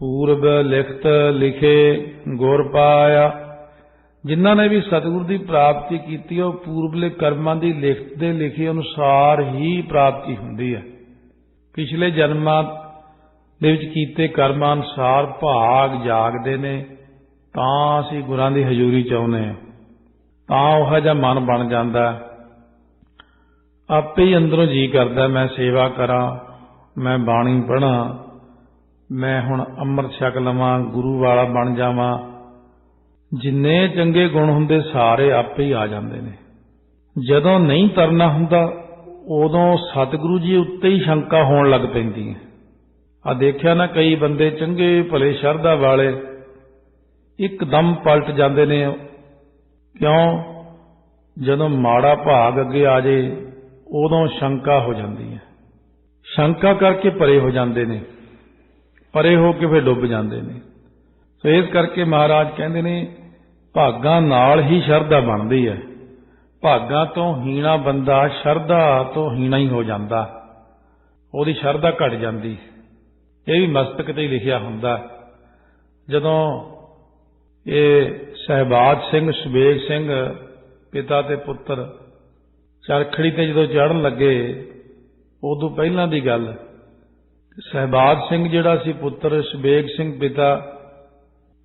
पूर्व लिखत लिखे गुर पाया। जिन्हां ने भी सतगुरु की प्राप्ति की वो पूर्वले कर्मां की लिखत दे लिखे अनुसार ही प्राप्ति हुंदी है। पिछले जन्मां दे विच कीते कर्मां अनुसार भाग जागदे ने, तां असीं गुरां दी हजूरी च आउंदे हां, तां उहो जिहा मन बन जांदा। आपे ही अंदरों जी करदा मैं सेवा करां, मैं बाणी पढ़ां, मैं हुण अमृत छक लवां, गुरु वाला बन जावां। जिन्ने चंगे गुण हुंदे सारे आपे ही आ जांदे ने। जदों नहीं तरना हुंदा उदों सतगुरु जी उत्ते ही शंका होण लग पैंदी है। आ देखिया ना, कई बंदे चंगे भले शरधा वाले एकदम पलट जांदे ने। क्यों? जदों माड़ा भाग अगे आ जाए उदों शंका हो जाती है। शंका करके परे हो जाते हैं, परे हो के फिर डुब जाते हैं। तो इस करके महाराज कहते ने भागां नाल ही शरधा बनती है। भागां तो हीना बंदा शरधा तो हीना ही हो जाता, उसकी शरधा घट जाती। ये भी मस्तक ते लिखिया हुंदा। जदों ये सहबाज सिंह सुबेग सिंह पिता ते पुत्र चरखड़ी ते जदों चढ़न लगे, उदों पहलां दी गल, सहबाज सिंह जिहड़ा सी पुत्र, सुबेग सिंह पिता,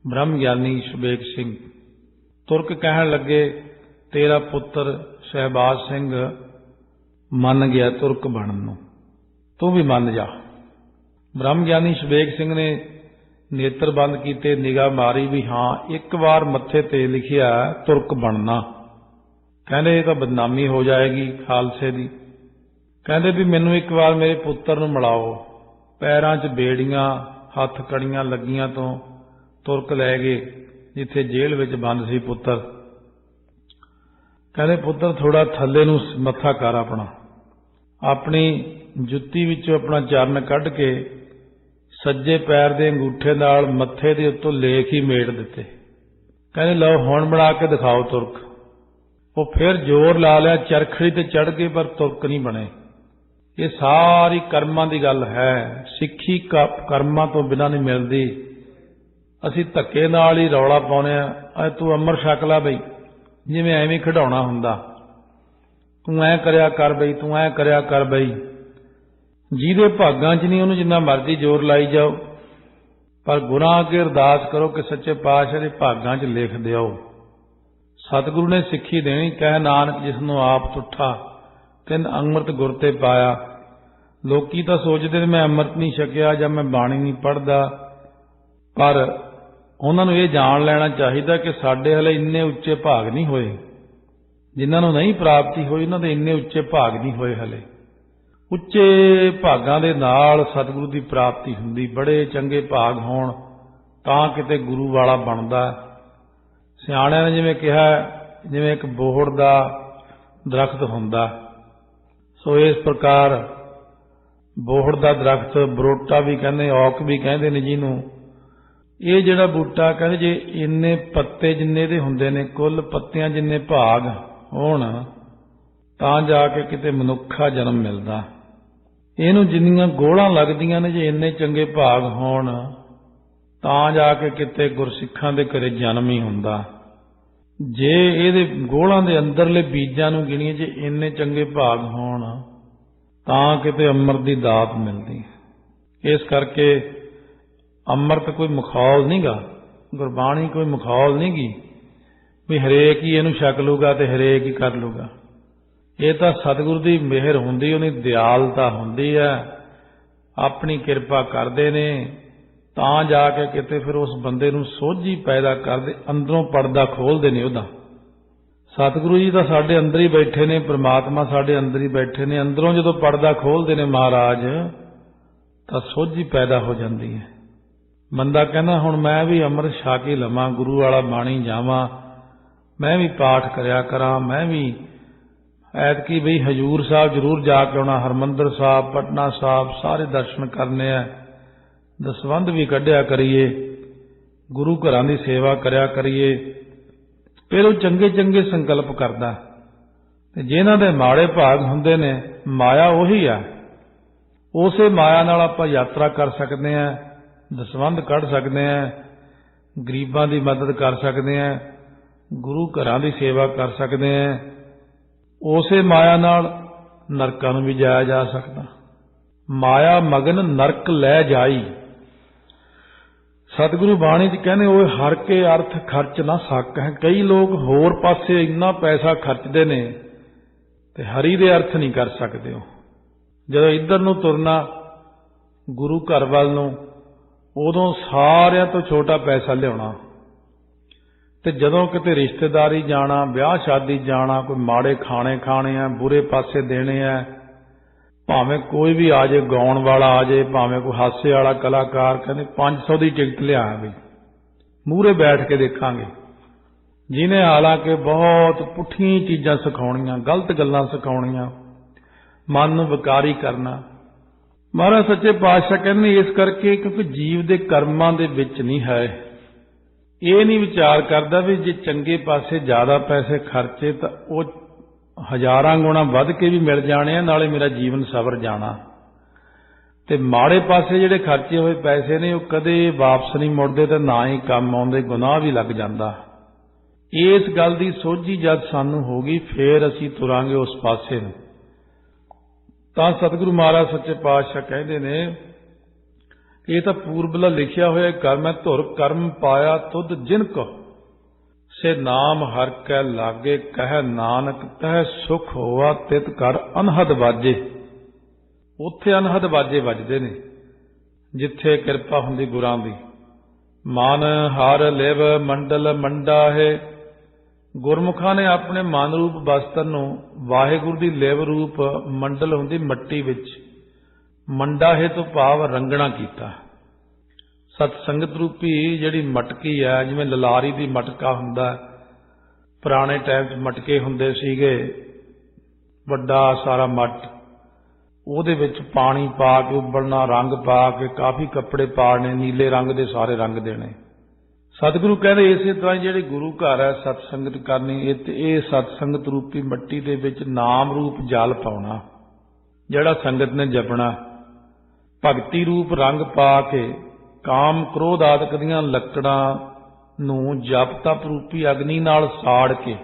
ब्रह्म ज्ञानी सुबेग सिंह तुरक कहण लगे तेरा पुत्र सहबाज सिंह मन गया तुरक बनन नूं, तू भी मन जा। ब्रह्म ज्ञानी सुबेग सिंह ने नेत्र बंद कीते, निगाह मारी भी हाँ एक बार मत्थे ते लिखिया तुरक बनना। कहंदे ये तो बदनामी हो जाएगी खालसे दी। कहंदे भी मैनू एक बार मेरे पुत्र नूं मिलाओ। पैरां 'च बेड़ियां हथ कड़ियां लगियां तो तुरक लै गए जिथे जेल विच बंद सी पुत्र। कहंदे पुत्र थोड़ा थल्ले नूं मत्था कर, अपनी जुत्ती विचों अपना चरण कढ के सज्जे पैर दे अंगूठे नाल मत्थे दे उत्तों लेख ही मेड़ दिते। कहंदे लो हुण बना के दिखाओ तुरक। वो फिर जोर ला लिया, चरखड़ी ते चढ़ गए पर तुरक नहीं बने। ये सारी कर्मां दी गल है। सिੱਖੀ कर्मां तो बिना नहीं मिलती। असीं धक्के नाल ही रौला पाउने आ, तू अमर छक ला बई, जिवें एवें खिडौणा हुंदा, तू ऐ करिया कर बई, तू ऐ करिया कर बई। जिहदे भागां 'च नहीं उहनूं जिन्ना मर्जी जोर लाई जाओ, पर गुनाह अगे अरदास करो कि सच्चे पातशाह दे भागां 'च लिख दिओ। सतगुरु ने सिੱਖੀ देनी, कह नानक जिसनों आप तुठा तिन अमृत गुर ते पाया। लोकी तां सोचदे ने मैं अमृत नहीं छकिया जां मैं बाणी नहीं पढ़दा, पर उन्होंने ये जान लेना चाहिए कि साडे हले इन्ने उच्चे भाग नहीं होए। जिन्हां नूं नहीं प्राप्ति हुई उन्हां दे इन्ने उच्चे भाग नहीं होए। हले उच्चे भागां दे नाल सतगुरु की प्राप्ति हुंदी। बड़े चंगे भाग होण तां किते गुरु वाला बनदा। सियाणिਆਂ ने जिवें कहा, जिवें एक बोहड़ दा दरख्त हुंदा, सो इस प्रकार बोहड़ दा दरख्त, बरोटा भी कहंदे, औक भी कहंदे ने जिहनूं। ये जिहड़ा बूटा कहंदे जे इन्ने पत्ते जिन्ने दे हुंदे ने, कुल पत्तियां जिन्ने भाग होण तां जाके किते मनुखा जन्म मिलदा। इहनूं जिन्नियां गोहलां लगदियां ने, जे इन्ने चंगे भाग होण तां जाके किते गुरसिੱਖਾਂ दे घरे जन्म ही हुंदा। जे इहदे गोहलां दे अंदरले बीजां नूं गिणीए, जे इन्ने चंगे भाग होण तां किते अमृत दी दात मिलदी। इस करके अमृत कोई मखौल नहीं गा, गुरबाणी कोई मखौल नहीं गी भी हरेक ही इहनूं छक लूगा ते हरेक ही कर लूगा। ये तो सतगुरु की मेहर हुंदी, उहदी दयालता हुंदी है, अपनी किरपा करदे ने तां जाके किते फिर उस बंदे नूं सोझी पैदा करदे, अंदरों पर्दा खोलदे ने उहदा। सतगुरु जी तो साडे अंदर ही बैठे ने, परमात्मा साडे अंदर ही बैठे ने। अंदरों जदों पर्दा खोलदे ने महाराज तां सोझी पैदा हो जाती है। बंदा कहना हुण मैं भी अमृत छक ही लवां, गुरु वाला बाणी जावां, मैं भी पाठ करिया करां, मैं भी ऐतकी बई हजूर साहब जरूर जाके आउणा, हरमंदर साहब, पटना साहब सारे दर्शन करने आ, दसवंध भी कढ़िया करिए, गुरु घरां दी सेवा करिया करिए। फिर वो चंगे चंगे संकल्प करदा। जिन्हां दे माड़े भाग हुंदे ने, माया उही आ, उसे माया नाल आपां यात्रा कर सकदे आ। दसवंध कढ़ सकते हैं, गरीबां की मदद कर सकते हैं, गुरु घरां की सेवा कर सकते हैं। उसे माया नाल नरकां नूं भी जाया जा सकदा। माया मगन नरक लै जाई। सतगुरु बाणी च कहने वो हर के अर्थ खर्च ना सक है। कई लोग होर पासे इन्ना पैसा खर्चते ने ते हरि दे अर्थ नहीं कर सकते। हो जदों इधर नूं तुरना गुरु घर वाल नूं उदों सारियां तो छोटा पैसा लियाउणा, ते जदों किते रिश्तेदारी जाना, ब्याह शादी जाना, कोई माड़े खाने खाने आ, बुरे पासे देने आ, भावें कोई भी आ जाए, गाउण वाला आ जाए, भावें कोई हासे वाला कलाकार, कहते 500 की टिकट लिया भी मूहरे बैठ के देखांगे, जिन्हें हालांकि बहुत पुठियां चीज़ां सिखाउणियां, गलत गल्लां सिखाउणियां, मन नूं विकारी करना। महाराज सच्चे पातशाह कहते इस करके क्योंकि जीव दे कर्मां दे विच नहीं है। ये नहीं विचार करता भी जे चंगे पासे ज़्यादा पैसे खर्चे तो वो हज़ारां गुणा वध के भी मिल जाने, नाले मेरा जीवन सवर जाना। ते माड़े पासे जिहड़े खर्चे हुए पैसे ने वो कदे वापस नहीं मुड़दे ते ना ही काम आउंदे, गुनाह भी लग जांदा। इस गल दी सोझी जद सानू होगी फिर असीं तुरांगे उस पासे नूं। तां सतगुरु महाराज सच्चे पातशाह कहते ने ये तो पूर्वला लिखिया होया कर्म है, धुर कर्म पाया तुध जिन को से नाम हर कै लागे, कह नानक तह सुख होआ तित कर अनहद बाजे। उत्थे अनहद बाजे वजदे ने जिथे किरपा हुंदी गुरां दी। मन हर लिव मंडल मंडा है। गुरमुखां ने अपने मन रूप बस्तर नूं वाहिगुरू दी लिव रूप मंडल हुंदी मट्टी विच मंडा है तो भाव रंगना कीता। सतसंगत रूपी जिहड़ी मटकी है, जिवें ललारी दी मटका हुंदा, पुराने टाइम च मटके हुंदे सीगे, वड्डा सारा मट, ਉਹਦੇ ਵਿੱਚ पानी पा के उबलना, रंग पा के काफ़ी कपड़े पाने, नीले रंग के सारे रंग देने। सतगुरु कहते इसे तरह ਜਿਹੜੇ गुरु घर है सतसंगत करनी, ये सतसंगत रूपी मट्टी ਦੇ ਵਿੱਚ नाम रूप जल पाਉਣਾ, ਜਿਹੜਾ संगत ने जपना, भगती रूप रंग पा के काम क्रोध आदਿਕ ਦੀਆਂ ਲੱਕੜਾਂ ਨੂੰ ਜਪ ਤਪ रूपी अग्नि ਨਾਲ ਸਾੜ के,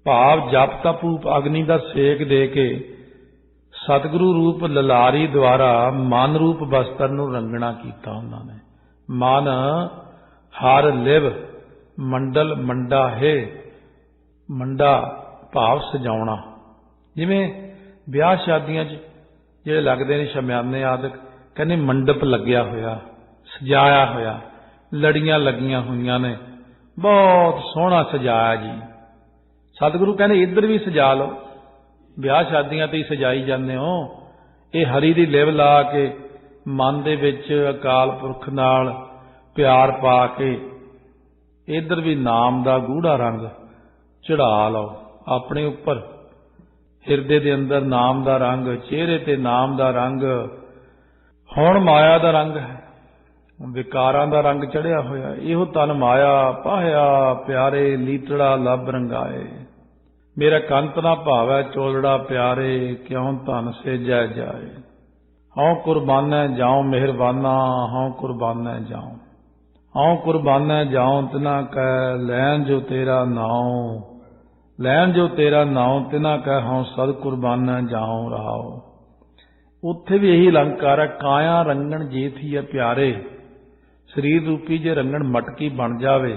भाव जप तप रूप अग्नि का सेक दे के सतगुरु रूप ललारी द्वारा मन रूप बस्तर नूं रंगना कीता उन्होंने। मन हर लिव मंडल मंडा है, मंडा भाव सजाउणा, जिवें ब्याह शादियां जिहड़े लगदे ने शमियाने आदि, कहने मंडप लग्या होया, सजाया होया, लड़ियां लगियां हुईयां ने, बहुत सोहना सजाया जी। सतगुरु कहने इधर भी सजा लो, ब्याह शादियां ते ही सजाई जाते हो। ये हरी दी लिव ला के मन दे विच अकाल पुरख नाल प्यार पा के इधर भी नाम दा गूढ़ा रंग चढ़ा लो अपने उपर, हिरदे दे अंदर नाम दा रंग, चेहरे ते नाम दा रंग। हुण माया दा रंग है, विकारां दा रंग चढ़िया होया, इहो तन माया पाया प्यारे लीतड़ा लब रंगाए। मेरा कंत ना भावै चोलड़ा प्यारे, क्यों धन से जै जाए। हौं कुर्बानै जाऊं मेहरबाना, हौं कुर्बानै जाऊं, हौं कुर्बानै जाऊं तिना कह लैन जो तेरा नाऊं, लैन जो तेरा नाऊं तिना कह हौं सद कुर्बानै जाऊं रहाओ। उत्थे भी यही अलंकार है, काया रंगण जे थी है प्यारे। शरीर रूपी जे रंगण मटकी बन जावे,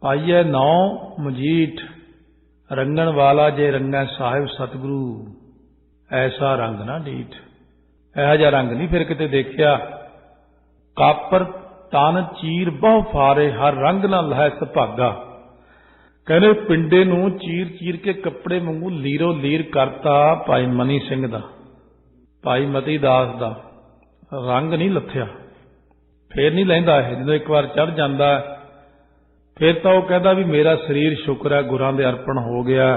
पाइए नौ मजीठ, रंगण वाला जे रंगा साहिब सतगुरु, ऐसा रंग ना डीठ। यह जा रंग नहीं फिर किते देखिया। कापर तन चीर बहु फारे, हर रंग ना लहै सुभागा। कहने पिंडे नूं चीर चीर के कपड़े वांगू लीरो लीर करता भाई मनी सिंह दा, भाई मती दास दा। रंग नहीं लथया, फिर नहीं लहिंदा है। जदों एक बार चढ़ जांदा फिर तो वह कहता भी मेरा शरीर शुक्र है गुरां दे अर्पण हो गया।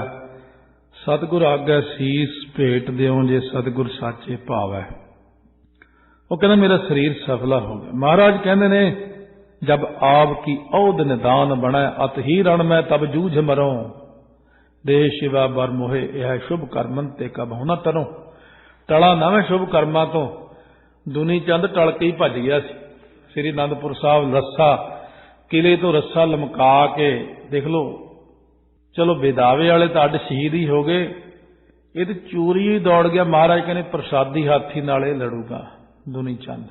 सतगुर आगे सीस भेट देओ जे सतगुर साचे भावै। वो कहना मेरा शरीर सफला हो गया। महाराज कहते ने जब आपकी औध निदान बनै, अत ही रण में तब जूझ मरो। देह शिवा बर मोहे यह शुभ कर्मन ते कब होना तरो। टला ना मैं शुभ कर्मां तो, दुनी चंद टल के ही भज गया सी। श्री आनंदपुर साहब रस्सा किले तो रस्सा लमका के देख लो, चलो बेदावे वाले तो अड शहीद ही हो गए, ये तो चोरी ही दौड़ गया। महाराज कहने प्रसादी हाथी नाले लड़ूगा दुनी चंद,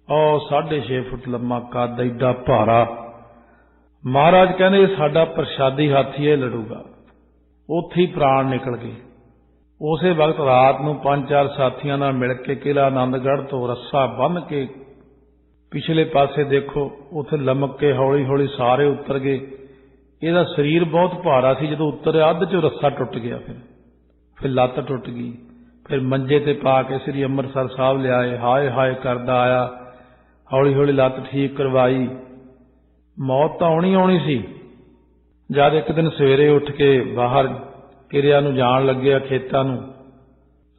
और 6.5 फुट लम्मा कद, एडा भारा। महाराज कहने साडा प्रसादी हाथी है लड़ूगा। उत्थे ही प्राण निकल गए। उसे वक्त रात नूं 5-4 साथियों नाल मिल के किला आनंदगढ़ तो रस्सा बन के पिछले पासे देखो उत्थे लमक के हौली हौली सारे उतर गए। ਇਹਦਾ शरीर बहुत भारा सी, जो उतरे अध चो रस्सा टुट गया, फिर लत्त टुट गई, फिर मंजे ते पा के श्री अमृतसर साहब लियाए, हाय हाय करदा आया, हौली हौली लत्त ठीक करवाई। मौत तो आउणी आउणी सी। जद एक दिन सवेरे उठ के बाहर किरिया नूं जाण लग्या खेतां नूं,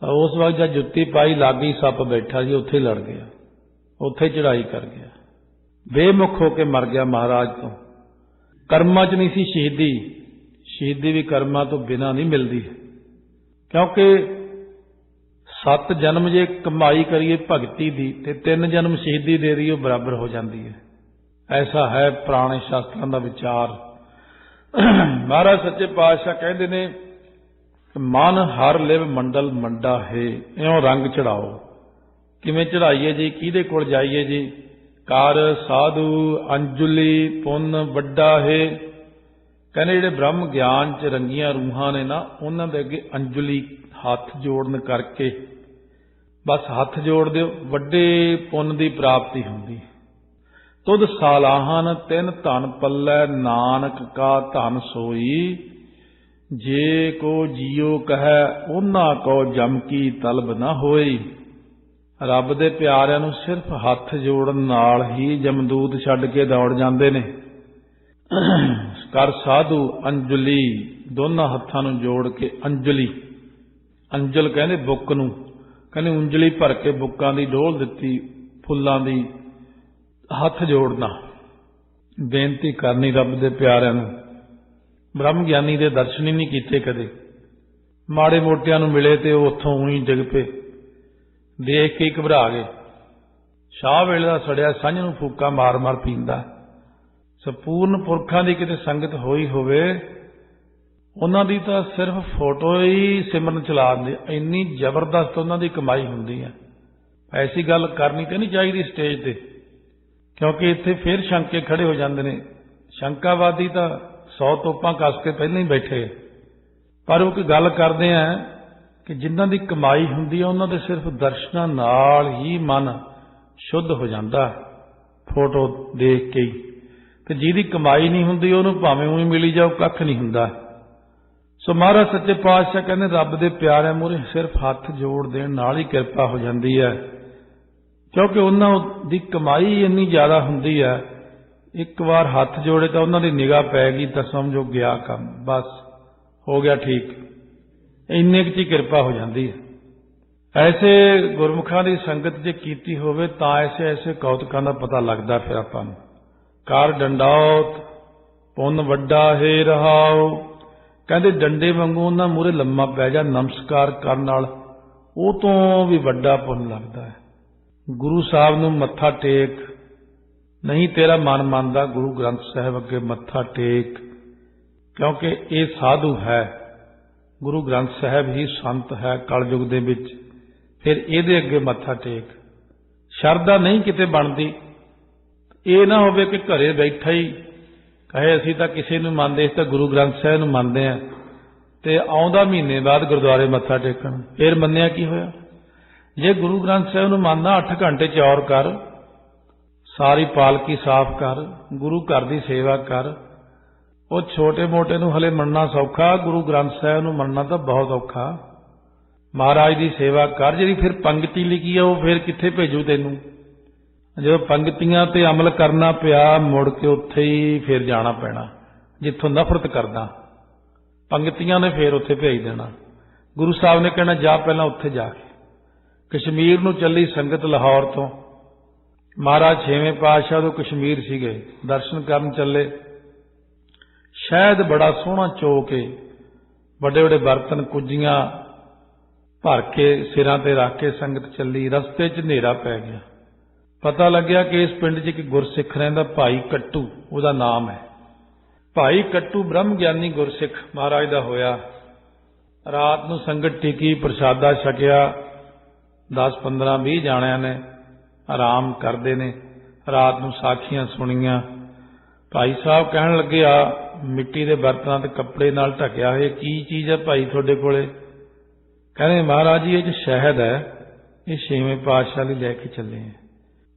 तां उस वक्त जद जुत्ती पाई लागी सप बैठा जी, उत्थे लड़ गया, उत्थे चढ़ाई कर गया, बेमुख होके मर गया महाराज तो। कर्मां च नहीं सी शहीदी, शहीदी भी कर्मां तो बिना नहीं मिलती, क्योंकि 7 जन्म जे कमाई करिए भगती दी ते 3 जन्म शहीदी दे दी बराबर हो जाती है। ऐसा है पुराने शास्त्रों का विचार। महाराज सच्चे पातशाह कहते ने मन हर लिव मंडल मंडा है, इउं रंग चढ़ाओ। किवें चढ़ाइए जी, किहदे कोल जाइए जी? कर साधु अंजुली पुन वड्डा है। कहने जिहड़े ब्रह्म ज्ञान च रंगियां रूहां ने ना, उन्हां दे अगे अंजुली हथ जोड़न करके बस हथ जोड़ दिओ, वड्डे पुन की प्राप्ति हुंदी। तुद सालाहन 3 धन पल्लै, नानक का धन सोई। जे को जियो कहे उन्हां को जम की तलब न होई। रब दे प्यारिਆਂ ਨੂੰ सिर्फ हथ जोड़न नाल ही जमदूत छड्ड के दौड़ जांदे ने। कर साधु अंजुली, दोनों हत्थां नूं जोड़ के अंजलि, अंजल कहंदे बुक नूं, कहंदे उंजली भर के बुक्कां दी डोल दित्ती, फुल्लां दी, हथ जोड़ना, बेनती करनी रब दे प्यारिਆਂ ਨੂੰ। ब्रह्म ज्ञानी दे दर्शन ही नहीं कीते कदे। माड़े मोटियां नूं मिले ते उत्थों उही डिग पे, देख के घबरा गए। शाह वेले दा सड़िया संझ नूं फूका मार मार पींदा। संपूर्ण पुरखां दी किते संगत होई होवे, उन्हां दी तां सिर्फ फोटो ही सिमरन चला दिंदे, इन्नी जबरदस्त उन्हां दी कमाई हुंदी है। ऐसी गल करनी तो नहीं चाहिए स्टेज ते, क्योंकि इत्थे फिर शंके खड़े हो जाते हैं। शंकावादी तो 100 तोपां कस के पहले ही बैठे, पर वो कोई गल करते हैं कि जिन्हां दी कमाई हुंदी है उन्हां दे सिर्फ दर्शनां नाल ही मन शुद्ध हो जाता फोटो देख के ही, ते जिहदी कमाई नहीं हुंदी उहनूं भावें उही मिली जाओ, कख नहीं हुंदा। सो महाराज सच्चे पातशाह कहंदे रब दे प्यारिਆਂ मूहरे सिर्फ हथ जोड़ देण नाल ही किरपा हो जाती है, क्योंकि उन्हां दी कमाई इन्नी ज्यादा हुंदी है। एक बार हथ जोड़े तो उन्हां दी निगाह पै गई तो समझो गया काम, बस हो गया ठीक, इन्ने च किरपा हो जाती है। ऐसे गुरमुखां दी संगत जे कीती होवे तां ऐसे ऐसे कौतुकां दा पता लगदा फिर आपां नूं। कर डंडौत पुन वड्डा है रहाओ, कहंदे डंडे वांगू उन्हां मूहरे लम्मा पै जा, नमस्कार करन नाल ओह तों भी वड्डा पुन लगदा है। गुरु साहब नूं मत्था टेक, नहीं तेरा मन मानदा गुरु ग्रंथ साहिब अगे मत्था टेक, क्योंकि ये साधु है, गुरु ग्रंथ साहिब ही संत है कलयुग दे विच, फिर इहदे अगे मत्था टेक। शरदा नहीं किते बनदी, ये ना होवे कि घरे बैठा ही कहे असीं तां किसी नूं मंनदे, तां गुरु ग्रंथ साहिब नूं मंनदे आ, ते आउंदा महीने बाद गुरुद्वारे मत्था टेकण, फिर मन्निया की होया? जे गुरु ग्रंथ साहिब नूं मंनदा 8 घंटे चौर कर, सारी पालकी साफ कर, गुरु घर की सेवा कर। वो छोटे मोटे नूं हले मनना सौखा, गुरु ग्रंथ साहिब नूं मनना तो बहुत औखा। महाराज की सेवा कर, जी फिर पंगति लिखी है वो फिर कित्थे भेजू तैनूं? जो पंगतियां ते अमल करना पिया, मुड़ के उत्थे ही फिर जाना पैना जिथों नफरत करदा। पंगतियां ने फिर उत्थे भेज देना। गुरु साहब ने कहना जा पहला उत्थे जाके। कश्मीर नूं चली संगत लाहौर तो, महाराज 6वें पातशाह तो कश्मीर सीगे, दर्शन करन चले। शायद बड़ा सोहना चौक है, बड़े बड़े बर्तन कुजियां भर के सिरां ते रख के संगत चली। रस्ते च नेरा पै गया, पता लग्या कि इस पिंड 'ਚ एक गुरसिख रहिंदा, भाई कट्टू ਉਹਦਾ नाम है। भाई कट्टू ब्रह्म ज्ञानी गुरसिख महाराज ਦਾ होया। रात ਨੂੰ संगत टिकी, प्रसादा छकिया, 10 15 20 जाणिਆਂ ने आराम करते ने। रात ਨੂੰ साखियां सुनिया। भाई साहब कहण लगे, आ मिट्टी के बर्तनों ते कपड़े नाल ढकिया है, की चीज़ है भाई तुहाडे कोले? कहने महाराज जी ये शहद है, ये 6वें पातशाह लई लैके चले हैं।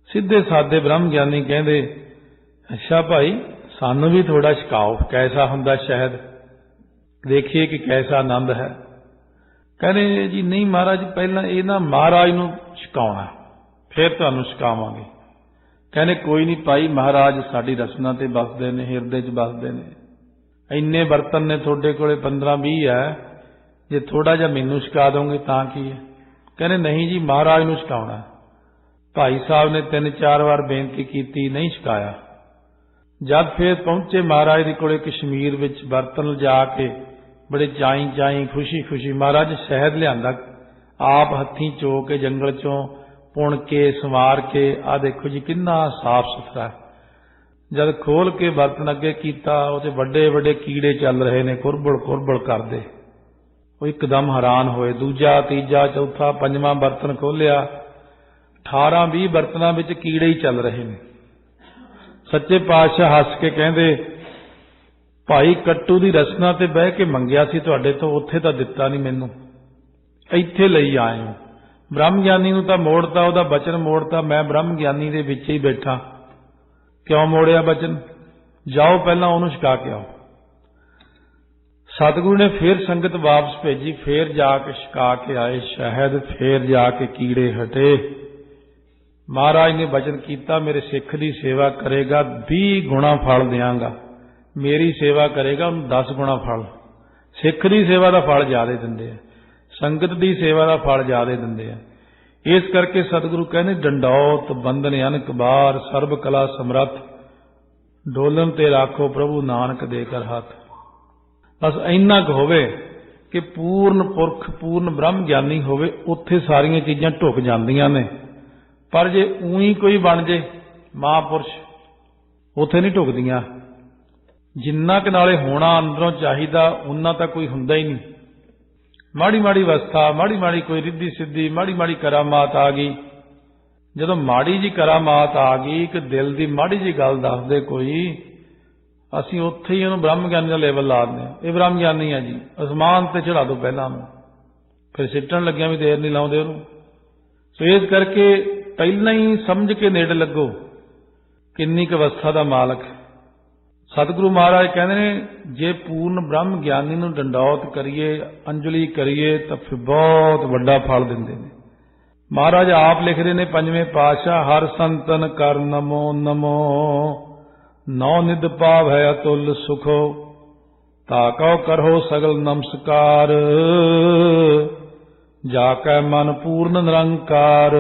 सीधे सादे ब्रह्म ज्ञानी कहंदे, अच्छा भाई सानू भी थोड़ा छकाओ, कैसा हुंदा शहद, देखिए कि कैसा आनंद है। कहने जी नहीं महाराज पहला ये ना महाराज नूं छकाउणा, फिर तुहानूं छकावांगे। कहने कोई नहीं भाई, महाराज साडी रसना ते बसदे ने, हिरदे च बसदे ने। इन्ने बर्तन ने थोड़े कोले 15-20 है, जे थोड़ा जिहा मैनूं छका दोगे तां की है? कहने नहीं जी महाराज नूं छकाउणा। भाई साहब ने 3-4 बार बेनती की, नहीं छकाया। जब फिर पहुंचे महाराज दे कोले कश्मीर विच बर्तन जाके बड़े चाई खुशी खुशी महाराज शहद लियांदा, आप हत्थीं चो के जंगल चों पुण के संवार के, आ देखो जी कितना साफ सुथरा है। जब खोल के बर्तन अगे कीता, उहते वड्डे वड्डे कीड़े चल रहे ने, कुरबड़ करदे। वो एकदम हैरान होए। दूजा तीजा चौथा पंजवां बर्तन खोलिया, 18-20 बर्तनों विच कीड़े ही चल रहे ने। सच्चे पातशाह हस के कहंदे, भाई कट्टू दी रसना ते बह के मंगिया सी तुहाडे तो, उत्थे तां दित्ता नहीं मैनूं, इत्थे लई आए हो। ब्रह्म ज्ञानी नूं तां मोड़ता, उहदा बचन मोड़ता, मैं ब्रह्म ज्ञानी दे विच ही बैठा। क्यों मोड़िया बचन? जाओ पहला उहनूं छका के आओ। सतगुरु ने फिर संगत वापस भेजी, फिर जाके छका के आए शहद, फिर जाके कीड़े हटे। महाराज ने वचन किया, मेरे सिख की सेवा करेगा 20 गुणा फल देंगा, मेरी सेवा करेगा उन्हें 10 गुणा फल। सिख की सेवा का फल ज्यादा दिंदे हैं, संगत की सेवा का फल ज्यादा दिंदे हैं। इस करके सतगुरु कहने, डंडौत बंधन अनक बार, सर्ब कला समरथ, डोलन ते राखो प्रभु नानक देकर हाथ। बस इन्ना क होवे कि पूर्ण पुरख पूर्ण ब्रह्म ज्ञानी होवे, उत्थे सारियां चीज़ां ढुक जांदियां ने। पर जे ऊई कोई बन जे महापुरुष, उत्थे नहीं ढुकदियां। जिन्ना क नाले होना अंदरों चाहिदा, उन्ना तां कोई हुंदा ही नहीं। माड़ी माड़ी अवस्था, माड़ी माड़ी कोई रिद्धि सिद्धि, माड़ी माड़ी करामात आ गई। जदों माड़ी जी करामात आ गई कि दिल की माड़ी जी गल दस दे कोई, असीं उत्थे ही उहनूं ब्रह्म ज्ञानी का लेवल ला दिंदे हां। ये ब्रह्म ज्ञानी है जी, आसमान ते चढ़ा दो पहला नूं, फिर सिੱਟਣ लग्गिया भी देर नहीं लाउंदे उहनूं। सो इस करके पहला ही समझ के नेड़े लगो किन्नी क अवस्था का मालक। सतगुरु महाराज कहते हैं, जे पूर्ण ब्रह्म ज्ञानी नूं डंडौत करिए, अंजलि करिए, तो फिर बहुत वड्डा फल दिंदे ने। महाराज आप लिख रहे ने पंजवें पातशाह, हर संतन कर नमो नमो, नौ निध पाव है अतुल सुखो, ताकौ करहो सगल नमस्कार, जाकै मन पूर्ण निरंकार।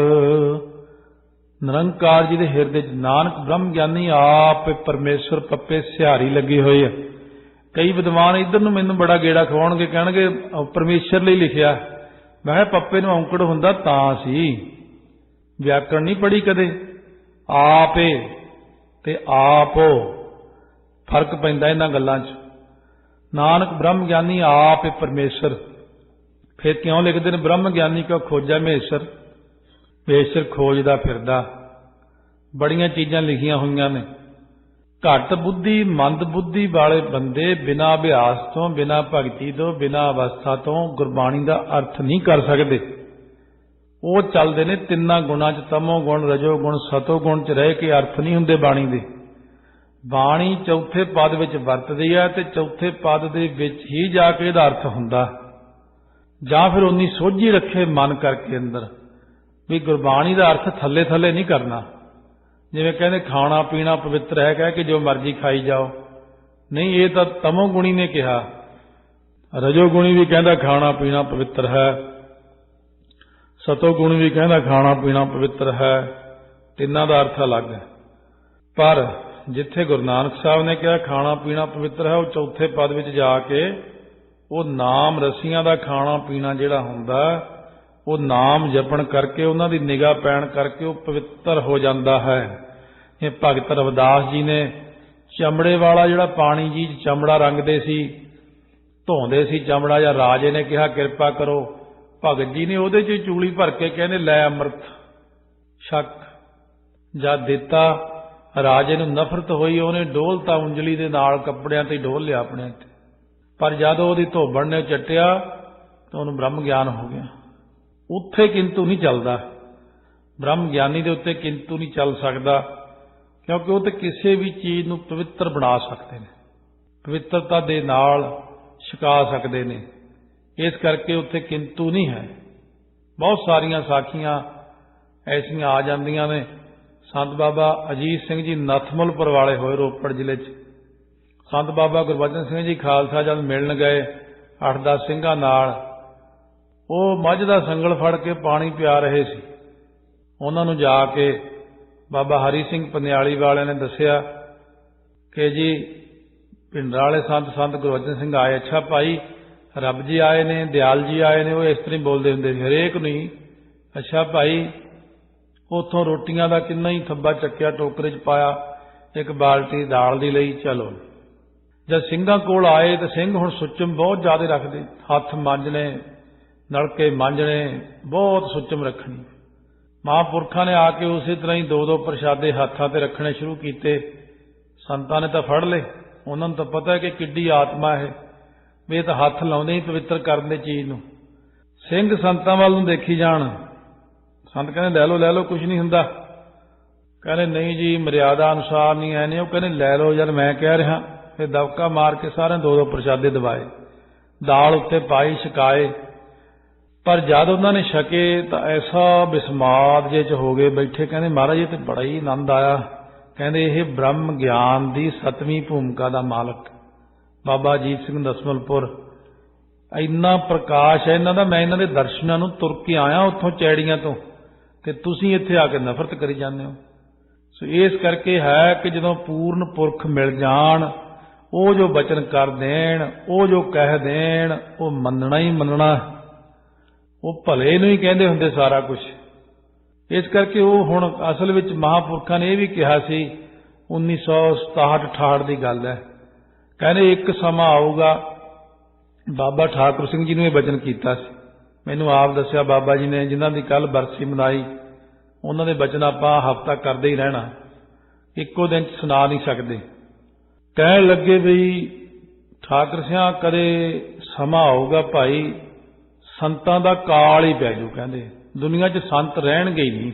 निरंकार जी दे हिरदे च नानक ब्रह्म ज्ञानी आप परमेश्वर पप्पे सिहारी लगे हुए है। कई विद्वान इधर नूं मैनूं बड़ा गेड़ा खवाउणगे, कहणगे परमेश्वर लई लिखिया। मैं किहा पप्पे नूं औंकड़ हुंदा तां सी, व्याकरण नहीं पढ़ी कदे। आपे ते आपो फर्क पैंदा इन्हां गल्लां च। नानक ब्रह्म ज्ञानी आप परमेश्वर, फिर क्यों लिखते हैं ब्रह्म ज्ञानी को खोजा महेश्वर, महेश्वर खोजदा फिरदा। बड़ियां चीज़ां लिखियां हुई ने। घट बुद्धि मंद बुद्धि वाले बंदे बिना अभ्यास तो, बिना भगती तो, बिना अवस्था तो गुरबाणी का अर्थ नहीं कर सकते। वो चलते ने तिन्ना गुणा च, तमो गुण रजो गुण सतो गुण च रह के अर्थ नहीं हुंदे बाणी दे। बाणी चौथे पद विच वरतदी है ते चौथे पद दे विच ही जाके इहदा अर्थ हुंदा, जां फिर उन्नी सोझी रखे मन करके अंदर भी गुरबाणी का अर्थ थले थले नहीं करना। जिवें कहंदे खाना पीना पवित्र है, कह के जो मर्जी खाई जाओ, नहीं ये तो तमोगुणी ने कहा। रजोगुणी भी कहता खाना पीना पवित्र है, सतोगुणी भी कहता खाना पीना पवित्र है, तिन्हां दा अर्थ अलग है। पर जिथे गुरु नानक साहब ने कहा खाना पीना पवित्र है, वो चौथे पद विच जाके वो नाम रसियां दा खाना पीना जिहड़ा हुंदा ਉਹ ਨਾਮ ਜਪਣ ਕਰਕੇ, ਉਹਨਾਂ ਦੀ ਨਿਗਾਹ ਪੈਣ ਕਰਕੇ ਉਹ ਪਵਿੱਤਰ ਹੋ ਜਾਂਦਾ ਹੈ। ਇਹ ਭਗਤ ਰਵਿਦਾਸ ਜੀ ਨੇ ਚਮੜੇ ਵਾਲਾ ਜਿਹੜਾ ਪਾਣੀ ਜੀ ਚਮੜਾ ਰੰਗਦੇ ਸੀ, ਧੋਂਦੇ ਸੀ ਚਮੜਾ, ਜਾਂ ਰਾਜੇ ਨੇ ਕਿਹਾ ਕਿਰਪਾ ਕਰੋ, ਭਗਤ ਜੀ ਨੇ ਉਹਦੇ 'ਚ ਚੂਲੀ ਭਰ ਕੇ ਕਹਿੰਦੇ ਲੈ ਅੰਮ੍ਰਿਤ ਛਕ। ਜਦ ਦਿੱਤਾ, ਰਾਜੇ ਨੂੰ ਨਫ਼ਰਤ ਹੋਈ, ਉਹਨੇ ਡੋਲਤਾ ਉਂਜਲੀ ਦੇ ਨਾਲ, ਕੱਪੜਿਆਂ ਤੇ ਡੋਲ ਲਿਆ ਆਪਣੇ ਤੇ। ਪਰ ਜਦ ਉਹਦੀ ਧੋਬਣ ਨੇ ਚੱਟਿਆ ਤਾਂ ਉਹਨੂੰ ਬ੍ਰਹਮ ਗਿਆਨ ਹੋ ਗਿਆ। ਉੱਥੇ ਕਿੰਤੂ ਨਹੀਂ ਚੱਲਦਾ, ਬ੍ਰਹਮ ਗਿਆਨੀ ਦੇ ਉੱਤੇ ਕਿੰਤੂ ਨਹੀਂ ਚੱਲ ਸਕਦਾ, ਕਿਉਂਕਿ ਉਹ ਤੇ ਕਿਸੇ ਵੀ ਚੀਜ਼ ਨੂੰ ਪਵਿੱਤਰ ਬਣਾ ਸਕਦੇ ਨੇ, ਪਵਿੱਤਰਤਾ ਦੇ ਨਾਲ ਛਕਾ ਸਕਦੇ ਨੇ। ਇਸ ਕਰਕੇ ਉੱਥੇ ਕਿੰਤੂ ਨਹੀਂ ਹੈ। ਬਹੁਤ ਸਾਰੀਆਂ ਸਾਖੀਆਂ ਐਸੀਆਂ ਆ ਜਾਂਦੀਆਂ ਨੇ। ਸੰਤ ਬਾਬਾ ਅਜੀਤ ਸਿੰਘ ਜੀ ਨੱਥਮੁੱਲਪੁਰ ਵਾਲੇ ਹੋਏ, ਰੋਪੜ ਜ਼ਿਲ੍ਹੇ 'ਚ। ਸੰਤ ਬਾਬਾ ਗੁਰਬਚਨ ਸਿੰਘ ਜੀ ਖਾਲਸਾ ਜਦ ਮਿਲਣ ਗਏ 8-10 ਸਿੰਘਾਂ ਨਾਲ, ਉਹ ਮੱਝ ਦਾ ਸੰਗਲ ਫੜ ਕੇ ਪਾਣੀ ਪਿਆ ਰਹੇ ਸੀ। ਉਹਨਾਂ ਨੂੰ ਜਾ ਕੇ ਬਾਬਾ ਹਰੀ ਸਿੰਘ ਪਨਿਆਲੀ ਵਾਲਿਆਂ ਨੇ ਦੱਸਿਆ ਕਿ ਜੀ ਪਿੰਡਾਂ ਵਾਲੇ ਸੰਤ ਗੁਰਬਚਨ ਸਿੰਘ ਆਏ। ਅੱਛਾ ਭਾਈ, ਰੱਬ ਜੀ ਆਏ ਨੇ, ਦਿਆਲ ਜੀ ਆਏ ਨੇ। ਉਹ ਇਸ ਤਰ੍ਹਾਂ ਹੀ ਬੋਲਦੇ ਹੁੰਦੇ ਸੀ, ਹਰੇਕ ਨਹੀਂ। ਅੱਛਾ ਭਾਈ, ਉੱਥੋਂ ਰੋਟੀਆਂ ਦਾ ਕਿੰਨਾ ਹੀ ਥੱਬਾ ਚੱਕਿਆ, ਟੋਕਰੇ 'ਚ ਪਾਇਆ, ਇੱਕ ਬਾਲਟੀ ਦਾਲ ਦੀ ਲਈ, ਚਲੋ। ਜਦ ਸਿੰਘਾਂ ਕੋਲ ਆਏ ਤਾਂ ਸਿੰਘ ਹੁਣ ਸੁੱਚਮ ਬਹੁਤ ਜ਼ਿਆਦਾ ਰੱਖਦੇ, ਹੱਥ ਮਾਂਜਣੇ, ਨਲਕੇ ਮਾਂਜਣੇ, ਬਹੁਤ ਸੁੱਚਮ ਰੱਖਣੀ। ਮਹਾਂਪੁਰਖਾਂ ਨੇ ਆ ਕੇ ਉਸੇ ਤਰ੍ਹਾਂ ਹੀ 2-2 ਪ੍ਰਸ਼ਾਦੇ ਹੱਥਾਂ ਤੇ ਰੱਖਣੇ ਸ਼ੁਰੂ ਕੀਤੇ। ਸੰਤਾਂ ਨੇ ਤਾਂ ਫੜ ਲਏ, ਉਹਨਾਂ ਨੂੰ ਤਾਂ ਪਤਾ ਹੈ ਕਿ ਕਿੱਡੀ ਆਤਮਾ ਹੈ, ਵੀ ਇਹ ਤਾਂ ਹੱਥ ਲਾਉਂਦੇ ਹੀ ਪਵਿੱਤਰ ਕਰਨ ਦੇ ਚੀਜ਼ ਨੂੰ। ਸਿੰਘ ਸੰਤਾਂ ਵੱਲ ਨੂੰ ਦੇਖੀ ਜਾਣ। ਸੰਤ ਕਹਿੰਦੇ ਲੈ ਲਓ ਕੁਝ ਨਹੀਂ ਹੁੰਦਾ। ਕਹਿੰਦੇ ਨਹੀਂ ਜੀ, ਮਰਿਆਦਾ ਅਨੁਸਾਰ ਨਹੀਂ ਆਏ ਨੇ। ਉਹ ਕਹਿੰਦੇ ਲੈ ਲਓ ਯਾਰ, ਮੈਂ ਕਹਿ ਰਿਹਾ। ਫਿਰ ਦਬਕਾ ਮਾਰ ਕੇ ਸਾਰਿਆਂ 2-2 ਪ੍ਰਸ਼ਾਦੇ ਦਵਾਏ, ਦਾਲ ਉੱਤੇ ਪਾਈ, ਛਕਾਏ। ਪਰ ਜਦ ਉਹਨਾਂ ਨੇ ਛਕੇ ਤਾਂ ਐਸਾ ਬਿਸਮਾਦ ਜੇ 'ਚ ਹੋ ਗਏ ਬੈਠੇ। ਕਹਿੰਦੇ ਮਹਾਰਾਜ, ਇਹ ਤੇ ਬੜਾ ਹੀ ਆਨੰਦ ਆਇਆ। ਕਹਿੰਦੇ ਇਹ ਬ੍ਰਹਮ ਗਿਆਨ ਦੀ 7ਵੀਂ ਭੂਮਿਕਾ ਦਾ ਮਾਲਕ ਬਾਬਾ ਅਜੀਤ ਸਿੰਘ ਦਸਮਲਪੁਰ। ਇੰਨਾ ਪ੍ਰਕਾਸ਼ ਹੈ ਇਹਨਾਂ ਦਾ, ਮੈਂ ਇਹਨਾਂ ਦੇ ਦਰਸ਼ਨਾਂ ਨੂੰ ਤੁਰ ਕੇ ਆਇਆ ਉੱਥੋਂ ਚੈੜੀਆਂ ਤੋਂ, ਤੇ ਤੁਸੀਂ ਇੱਥੇ ਆ ਕੇ ਨਫ਼ਰਤ ਕਰੀ ਜਾਂਦੇ ਹੋ। ਸੋ ਇਸ ਕਰਕੇ ਹੈ ਕਿ ਜਦੋਂ ਪੂਰਨ ਪੁਰਖ ਮਿਲ ਜਾਣ, ਉਹ ਜੋ ਬਚਨ ਕਰ ਦੇਣ, ਉਹ ਜੋ ਕਹਿ ਦੇਣ, ਉਹ ਮੰਨਣਾ ਹੀ ਮੰਨਣਾ। ਉਹ ਭਲੇ ਨੂੰ ਹੀ ਕਹਿੰਦੇ ਹੁੰਦੇ ਸਾਰਾ ਕੁਝ। ਇਸ ਕਰਕੇ ਉਹ ਹੁਣ ਅਸਲ ਵਿੱਚ ਮਹਾਂਪੁਰਖਾਂ ਨੇ ਇਹ ਵੀ ਕਿਹਾ ਸੀ, 1967-68 ਦੀ ਗੱਲ ਹੈ। ਕਹਿੰਦੇ ਇੱਕ ਸਮਾਂ ਆਊਗਾ, ਬਾਬਾ ਠਾਕੁਰ ਸਿੰਘ ਜੀ ਨੂੰ ਇਹ ਬਚਨ ਕੀਤਾ ਸੀ, ਮੈਨੂੰ ਆਪ ਦੱਸਿਆ ਬਾਬਾ ਜੀ ਨੇ, ਜਿਨ੍ਹਾਂ ਦੀ ਕੱਲ ਬਰਸੀ ਮਨਾਈ। ਉਹਨਾਂ ਦੇ ਬਚਨ ਆਪਾਂ ਹਫ਼ਤਾ ਕਰਦੇ ਹੀ ਰਹਿਣਾ, ਇੱਕੋ ਦਿਨ 'ਚ ਸੁਣਾ ਨਹੀਂ ਸਕਦੇ। ਕਹਿਣ ਲੱਗੇ ਵੀ ਠਾਕੁਰ ਸਿਆਂ, ਕਦੇ ਸਮਾਂ ਆਊਗਾ ਭਾਈ, ਸੰਤਾਂ ਦਾ ਕਾਲ ਹੀ ਪੈ ਜਾਊ। ਕਹਿੰਦੇ ਦੁਨੀਆ 'ਚ ਸੰਤ ਰਹਿਣਗੇ ਹੀ ਨਹੀਂ,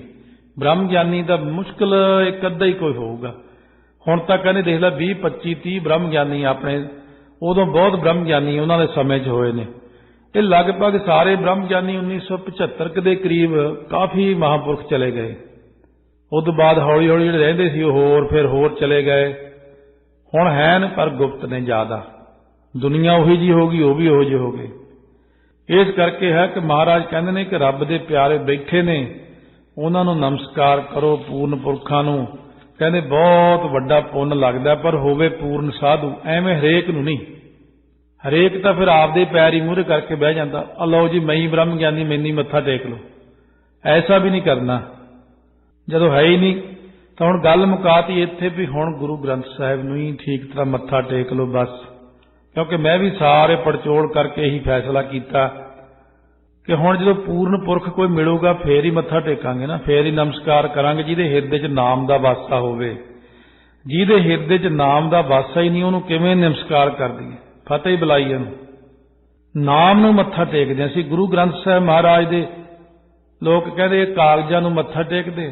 ਬ੍ਰਹਮ ਗਿਆਨੀ ਦਾ ਮੁਸ਼ਕਿਲ ਇੱਕ ਅੱਧਾ ਹੀ ਕੋਈ ਹੋਊਗਾ। ਹੁਣ ਤਾਂ ਕਹਿੰਦੇ ਦੇਖ ਲੈ 20, 25, 30 ਬ੍ਰਹਮ ਗਿਆਨੀ ਆਪਣੇ, ਉਦੋਂ ਬਹੁਤ ਬ੍ਰਹਮ ਗਿਆਨੀ ਉਹਨਾਂ ਦੇ ਸਮੇਂ 'ਚ ਹੋਏ ਨੇ। ਇਹ ਲਗਭਗ ਸਾਰੇ ਬ੍ਰਹਮ ਗਿਆਨੀ 1975 ਦੇ ਕਰੀਬ ਕਾਫੀ ਮਹਾਂਪੁਰਖ ਚਲੇ ਗਏ। ਉਸ ਤੋਂ ਬਾਅਦ ਹੌਲੀ ਹੌਲੀ ਜਿਹੜੇ ਰਹਿੰਦੇ ਸੀ ਉਹ ਫਿਰ ਹੋਰ ਚਲੇ ਗਏ। ਹੁਣ ਹੈਨ ਪਰ ਗੁਪਤ ਨੇ ਜ਼ਿਆਦਾ। ਦੁਨੀਆ ਉਹੀ ਜੀ ਹੋ ਗਈ, ਉਹ ਵੀ ਉਹੋ ਜਿਹੇ ਹੋ ਗਏ। ਇਸ ਕਰਕੇ ਹੈ ਕਿ ਮਹਾਰਾਜ ਕਹਿੰਦੇ ਨੇ ਕਿ ਰੱਬ ਦੇ ਪਿਆਰੇ ਬੈਠੇ ਨੇ, ਉਹਨਾਂ ਨੂੰ ਨਮਸਕਾਰ ਕਰੋ, ਪੂਰਨ ਪੁਰਖਾਂ ਨੂੰ। ਕਹਿੰਦੇ ਬਹੁਤ ਵੱਡਾ ਪੁੰਨ ਲੱਗਦਾ, ਪਰ ਹੋਵੇ ਪੂਰਨ ਸਾਧੂ। ਐਵੇਂ ਹਰੇਕ ਨੂੰ ਨਹੀਂ, ਹਰੇਕ ਤਾਂ ਫਿਰ ਆਪਦੇ ਪੈਰ ਹੀ ਮੂਹਰੇ ਕਰਕੇ ਬਹਿ ਜਾਂਦਾ, ਲਓ ਜੀ ਮੈਂ ਹੀ ਬ੍ਰਹਮ ਗਿਆਨੀ, ਮੈਨੂੰ ਹੀ ਮੱਥਾ ਟੇਕ ਲਓ। ਐਸਾ ਵੀ ਨਹੀਂ ਕਰਨਾ। ਜਦੋਂ ਹੈ ਹੀ ਨਹੀਂ ਤਾਂ ਹੁਣ ਗੱਲ ਮੁਕਾਤੀ ਇੱਥੇ ਵੀ ਹੁਣ ਗੁਰੂ ਗ੍ਰੰਥ ਸਾਹਿਬ ਨੂੰ ਹੀ ਠੀਕ ਤਰ੍ਹਾਂ ਮੱਥਾ ਟੇਕ ਲਓ ਬਸ। ਕਿਉਂਕਿ ਮੈਂ ਵੀ ਸਾਰੇ ਪੜਚੋਲ ਕਰਕੇ ਇਹੀ ਫੈਸਲਾ ਕੀਤਾ ਕਿ ਹੁਣ ਜਦੋਂ ਪੂਰਨ ਪੁਰਖ ਕੋਈ ਮਿਲੂਗਾ ਫੇਰ ਹੀ ਮੱਥਾ ਟੇਕਾਂਗੇ ਨਾ, ਫੇਰ ਹੀ ਨਮਸਕਾਰ ਕਰਾਂਗੇ। ਜਿਹਦੇ ਹਿਰਦੇ 'ਚ ਨਾਮ ਦਾ ਵਾਸਾ ਹੋਵੇ, ਜਿਹਦੇ ਹਿਰਦੇ 'ਚ ਨਾਮ ਦਾ ਵਾਸਾ ਹੀ ਨਹੀਂ, ਉਹਨੂੰ ਕਿਵੇਂ ਨਮਸਕਾਰ ਕਰ ਦਈਏ, ਫਤਿਹ ਹੀ ਬੁਲਾਈਏ ਉਹਨੂੰ। ਨਾਮ ਨੂੰ ਮੱਥਾ ਟੇਕਦੇ ਅਸੀਂ। ਗੁਰੂ ਗ੍ਰੰਥ ਸਾਹਿਬ ਮਹਾਰਾਜ ਦੇ ਲੋਕ ਕਹਿੰਦੇ ਇਹ ਕਾਗਜ਼ਾਂ ਨੂੰ ਮੱਥਾ ਟੇਕਦੇ,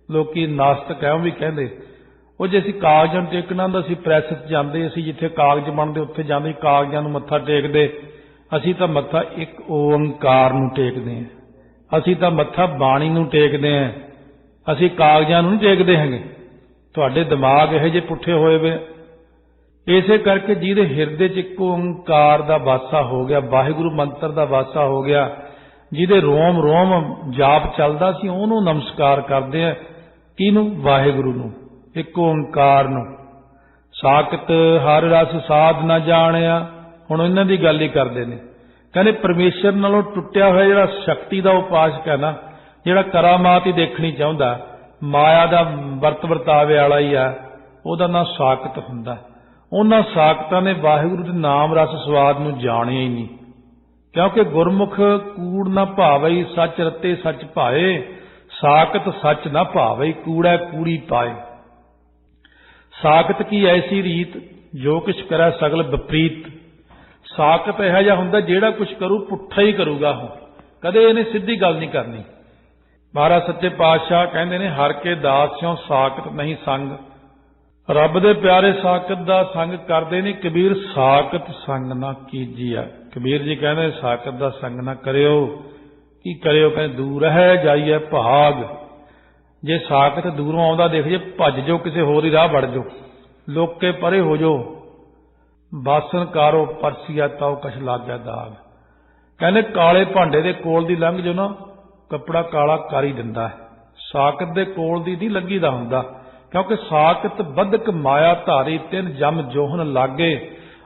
ਲੋਕੀ ਨਾਸਤਕ ਹੈ ਉਹ ਵੀ ਕਹਿੰਦੇ। ਉਹ ਜੇ ਅਸੀਂ ਕਾਗਜ਼ਾਂ ਨੂੰ ਟੇਕਣਾ ਹੁੰਦਾ, ਅਸੀਂ ਪ੍ਰੈਸ 'ਚ ਜਾਂਦੇ, ਅਸੀਂ ਜਿੱਥੇ ਕਾਗਜ਼ ਬਣਦੇ ਉੱਥੇ ਜਾਂਦੇ, ਕਾਗਜ਼ਾਂ ਨੂੰ ਮੱਥਾ ਟੇਕਦੇ। ਅਸੀਂ ਤਾਂ ਮੱਥਾ ਇੱਕ ਓੰਕਾਰ ਨੂੰ ਟੇਕਦੇ ਹਾਂ, ਅਸੀਂ ਤਾਂ ਮੱਥਾ ਬਾਣੀ ਨੂੰ ਟੇਕਦੇ ਹਾਂ, ਅਸੀਂ ਕਾਗਜ਼ਾਂ ਨੂੰ ਨਹੀਂ ਟੇਕਦੇ ਹੈਗੇ। ਤੁਹਾਡੇ ਦਿਮਾਗ ਇਹੋ ਜਿਹੇ ਪੁੱਠੇ ਹੋਏ ਵੇ। ਇਸੇ ਕਰਕੇ ਜਿਹਦੇ ਹਿਰਦੇ 'ਚ ਇੱਕ ਓੰਕਾਰ ਦਾ ਵਾਸਾ ਹੋ ਗਿਆ, ਵਾਹਿਗੁਰੂ ਮੰਤਰ ਦਾ ਵਾਸਾ ਹੋ ਗਿਆ, ਜਿਹਦੇ ਰੋਮ ਰੋਮ ਜਾਪ ਚੱਲਦਾ ਸੀ, ਉਹਨੂੰ ਨਮਸਕਾਰ ਕਰਦੇ ਆ। ਕਿਹਨੂੰ? ਵਾਹਿਗੁਰੂ ਨੂੰ, ਇੱਕ ਓੰਕਾਰ ਨੂੰ। ਸਾਖਤ ਹਰ ਰਸ ਸਾਧ ਨਾ ਜਾਣਿਆ। ਹੁਣ ਇਹਨਾਂ ਦੀ ਗੱਲ ਹੀ ਕਰਦੇ ਨੇ, कहते परमेश्वर नालों टुटिया हुआ जिहड़ा शक्ति का उपासक है ना, जिहड़ा करामात ही देखनी चाहुंदा, माया का वरत वरतावे वाला ही आ, उहदा नाम साकत हुंदा। उन्हां साकतां ने वाहिगुरू दे नाम रस स्वाद नूं जाणिया ही नहीं, क्योंकि गुरमुख कूड़ ना भावई सच रते सच भाए, साकत सच ना भावई कूड़ा कूड़ी पाए। साकत की ऐसी रीत जो कुछ करे सगल विपरीत। साकत इहो जिहा हुंदा जिहड़ा कुछ करू पुट्ठा ही करूगा, हो कदे इहने सीधी गल नहीं करनी। महाराज सच्चे पातशाह कहंदे ने हर के दास स्यों साकत नहीं संग, रब दे प्यारे साकत दा संग करदे ने कबीर, साकत संग ना कीजिया। कबीर जी कहंदे साकत दा संग ना करियो, की करियो कहंदे दूर है जाइए भाग। जे साकत दूरों आउंदा देख जे भज जो, किसी होर ही राह वड़ जो, लोके परे हो जो, बासन कारो परसिया ताओ कछ लाग्या दाग। कहंदे काले भांडे दे कोल दी लंघ जो ना, कपड़ा काला कर ही दिंदा है। साकत दे कोल दी नहीं लंघी दा हुंदा, क्योंकि साकत बदक माया धारी तिन जम जोहन लागे।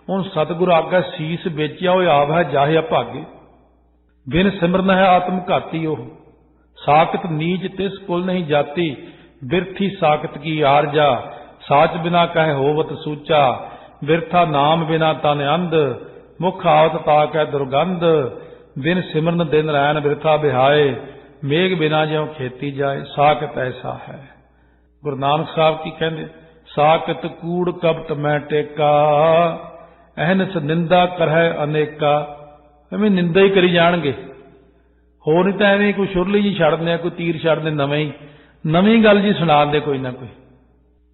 हुण सतगुरु आगे सीस बेचिया होए आव है जाहे अभागे, बिन सिमरन है आत्म घाती ओह। साकत नीच तिस कुल नहीं जाती, बिरथी साकत की आरजा। साच बिना कहे होवत सूचा, बिरथा नाम बिना तन अंध। मुख आवत ताक है दुर्गंध, बिन सिमरन दिन रैन बिरथा बिहाए। मेघ बिना ज्यों खेती जाए, साकत ऐसा है। गुरु नानक साहब की कहंदे, साकत कूड़ कपट मैं टेका, अहनस निंदा करहै अनेका। एवें निंदा ही करी जाणगे, होर नहीं तो एवें कोई शुरली जी छड़ दे, कोई तीर छड़ दे, नवीं गल जी सुना दे कोई ना कोई।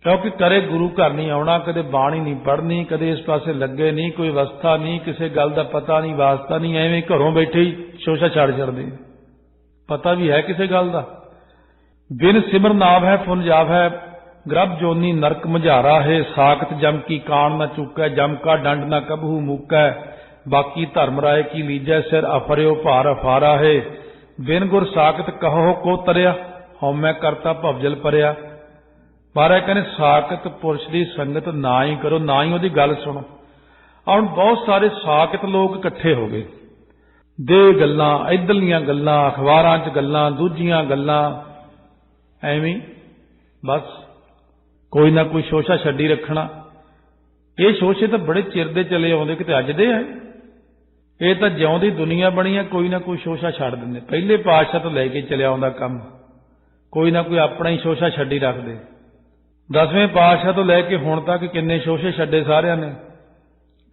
क्योंकि करे गुरु घर नहीं आउणा, कदे बाणी नहीं पढ़नी, कदे इस पासे लगे नहीं, कोई अवस्था नहीं, किसी गल का पता नहीं, वास्ता नहीं, एवें घरों बैठे ही शोशा छड़ छड़दे, पता भी है किसी गल का। बिन सिमरन आव है फुन जाव है, ग्रभ जोनी नरक मझारा है। साकत जम की कान न चूकै, जम का डंड न कबहू मूकै। बाकी धर्म राय की लीजै, सिर अफरियो भार अफारा है। बिन गुर साकत कहो को तरिया, हौमै करता भवजल परिया। महाराज कहने साकत पुरुष की संगत ना ही करो, ना ही उसकी गल सुनो। ਹੁਣ बहुत सारे साकत लोग इकट्ठे हो गए, दे गल्लां इधरलियां गल्लां, अखबारां च गल्लां, दूजियां गल्लां, एवें बस कोई ना कोई शोशा छड्डी रखना। ये शोशे तो बड़े चिर दे चले आउंदे, किते अज दे है, ये तो जिउंदी दुनिया बनी है, कोई ना कोई शोशा छड्ड दिंदे। पहले पातशाह तो लैके चले आउंदा काम, कोई ना कोई अपना ही शोशा छड्डी रखदे। 10वें पातशाह तो लैके हुण तक किन्ने शोशे छड्डे सारिਆਂ ने,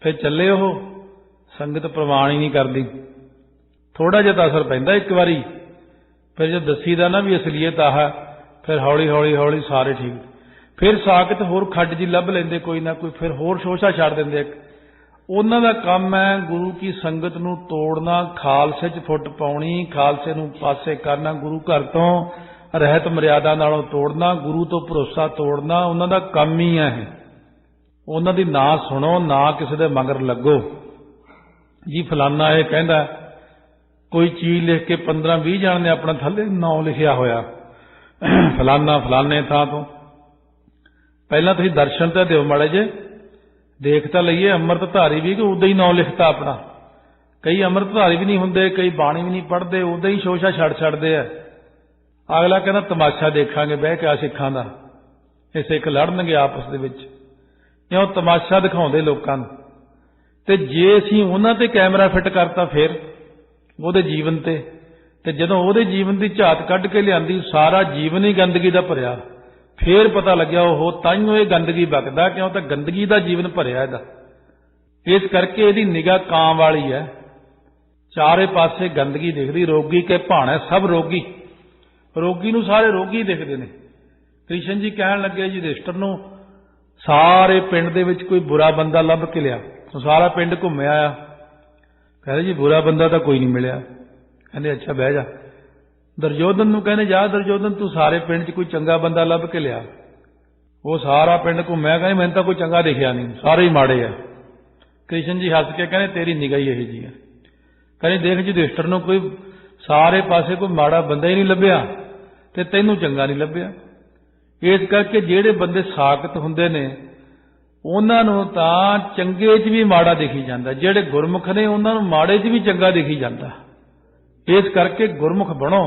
फिर चले वो संगत प्रवान ही नहीं करती। थोड़ा जिहा तो असर पैंदा एक बारी, फिर जो दसी दा ना भी असलीयत आह, फिर हौली हौली हौली सारे ठीक। फिर साकत होर खड्ड जी लभ लेंदे कोई ना कोई, फिर होर शोशा छड्ड दिंदे। उन्हां दा काम है गुरु की संगत नूं तोड़ना, खालसे च फुट पाउणी, खालसे नूं पासे करना, गुरु घर तो रहत मर्यादा नालों तोड़ना, गुरु तो भरोसा तोड़ना। उन्हां दा काम ही है। उन्हां दी ना सुनो, ना किसी दे मगर लगो जी फलाना ये कहंदा, कोई चीज़ लिख के 15-20 जण ने अपना थल्ले नाम लिखिया होया फलाना फलाने थां तो। पहला तुसीं दर्शन तो दिओ माड़े जे, देख तो लईए अमृतधारी भी कि उदा ही नाम लिखता अपना। कई अमृतधारी भी नहीं हुंदे, कई बाणी भी नहीं पढ़ते, उदा ही शोशा छड़ छड़दे आ। अगला कहना तमाशा देखांगे बह के सिखां दा, ये सिख लड़नगे आपस दे विच, क्यों तमाशा दिखाउंदे लोकां नूं। ते जे असीं उन्हां ते कैमरा फिट करता फिर ਉਹਦੇ जीवन ते जदों ਉਹਦੇ जीवन की झात कढ़ के लियांदी, सारा जीवन ही गंदगी दा भरिया, फिर पता लग्या ਉਹ ताइयों ये गंदगी बकदा, क्यों तो गंदगी दा जीवन भरिया ਇਹਦਾ। इस करके ਇਹਦੀ निगाह ਕਾਂ वाली है, चारे पासे गंदगी दिखदी। रोगी के भाणे सब रोगी, रोगी नूं सारे रोगी दिखदे ने। कृष्ण जी कहण लगे जी रजिस्टर नूं, सारे पिंड दे विच कोई बुरा बंदा लभ के लिया। सारा पिंड घुम्म आया, कहते जी बुरा बंदा तो कोई नहीं मिलिया। कहते अच्छा बह जा। दुर्योधन नूं कहने जा दुर्योधन तू सारे पिंड च कोई चंगा बंदा लभ के लिया। वो सारा पिंड घुम्या, कहने मैंने तो कोई चंगा दिखिया नहीं, सारे ही माड़े है। कृष्ण जी हस के कहने तेरी निगाह ही यही जी है। कहने देख जी रजिस्टर नूं कोई सारे पासे कोई माड़ा बंदा ही नहीं लभ्या ते तैनूं चंगा नहीं लभ्या। इस करके जिहड़े बंदे साकत हुंदे ने ਉਹਨਾਂ ਨੂੰ ਤਾਂ ਚੰਗੇ 'ਚ ਵੀ ਮਾੜਾ ਦਿਖੀ ਜਾਂਦਾ, ਜਿਹੜੇ ਗੁਰਮੁਖ ਨੇ ਉਹਨਾਂ ਨੂੰ ਮਾੜੇ 'ਚ ਵੀ ਚੰਗਾ ਦਿਖੀ ਜਾਂਦਾ। ਇਸ ਕਰਕੇ ਗੁਰਮੁਖ ਬਣੋ।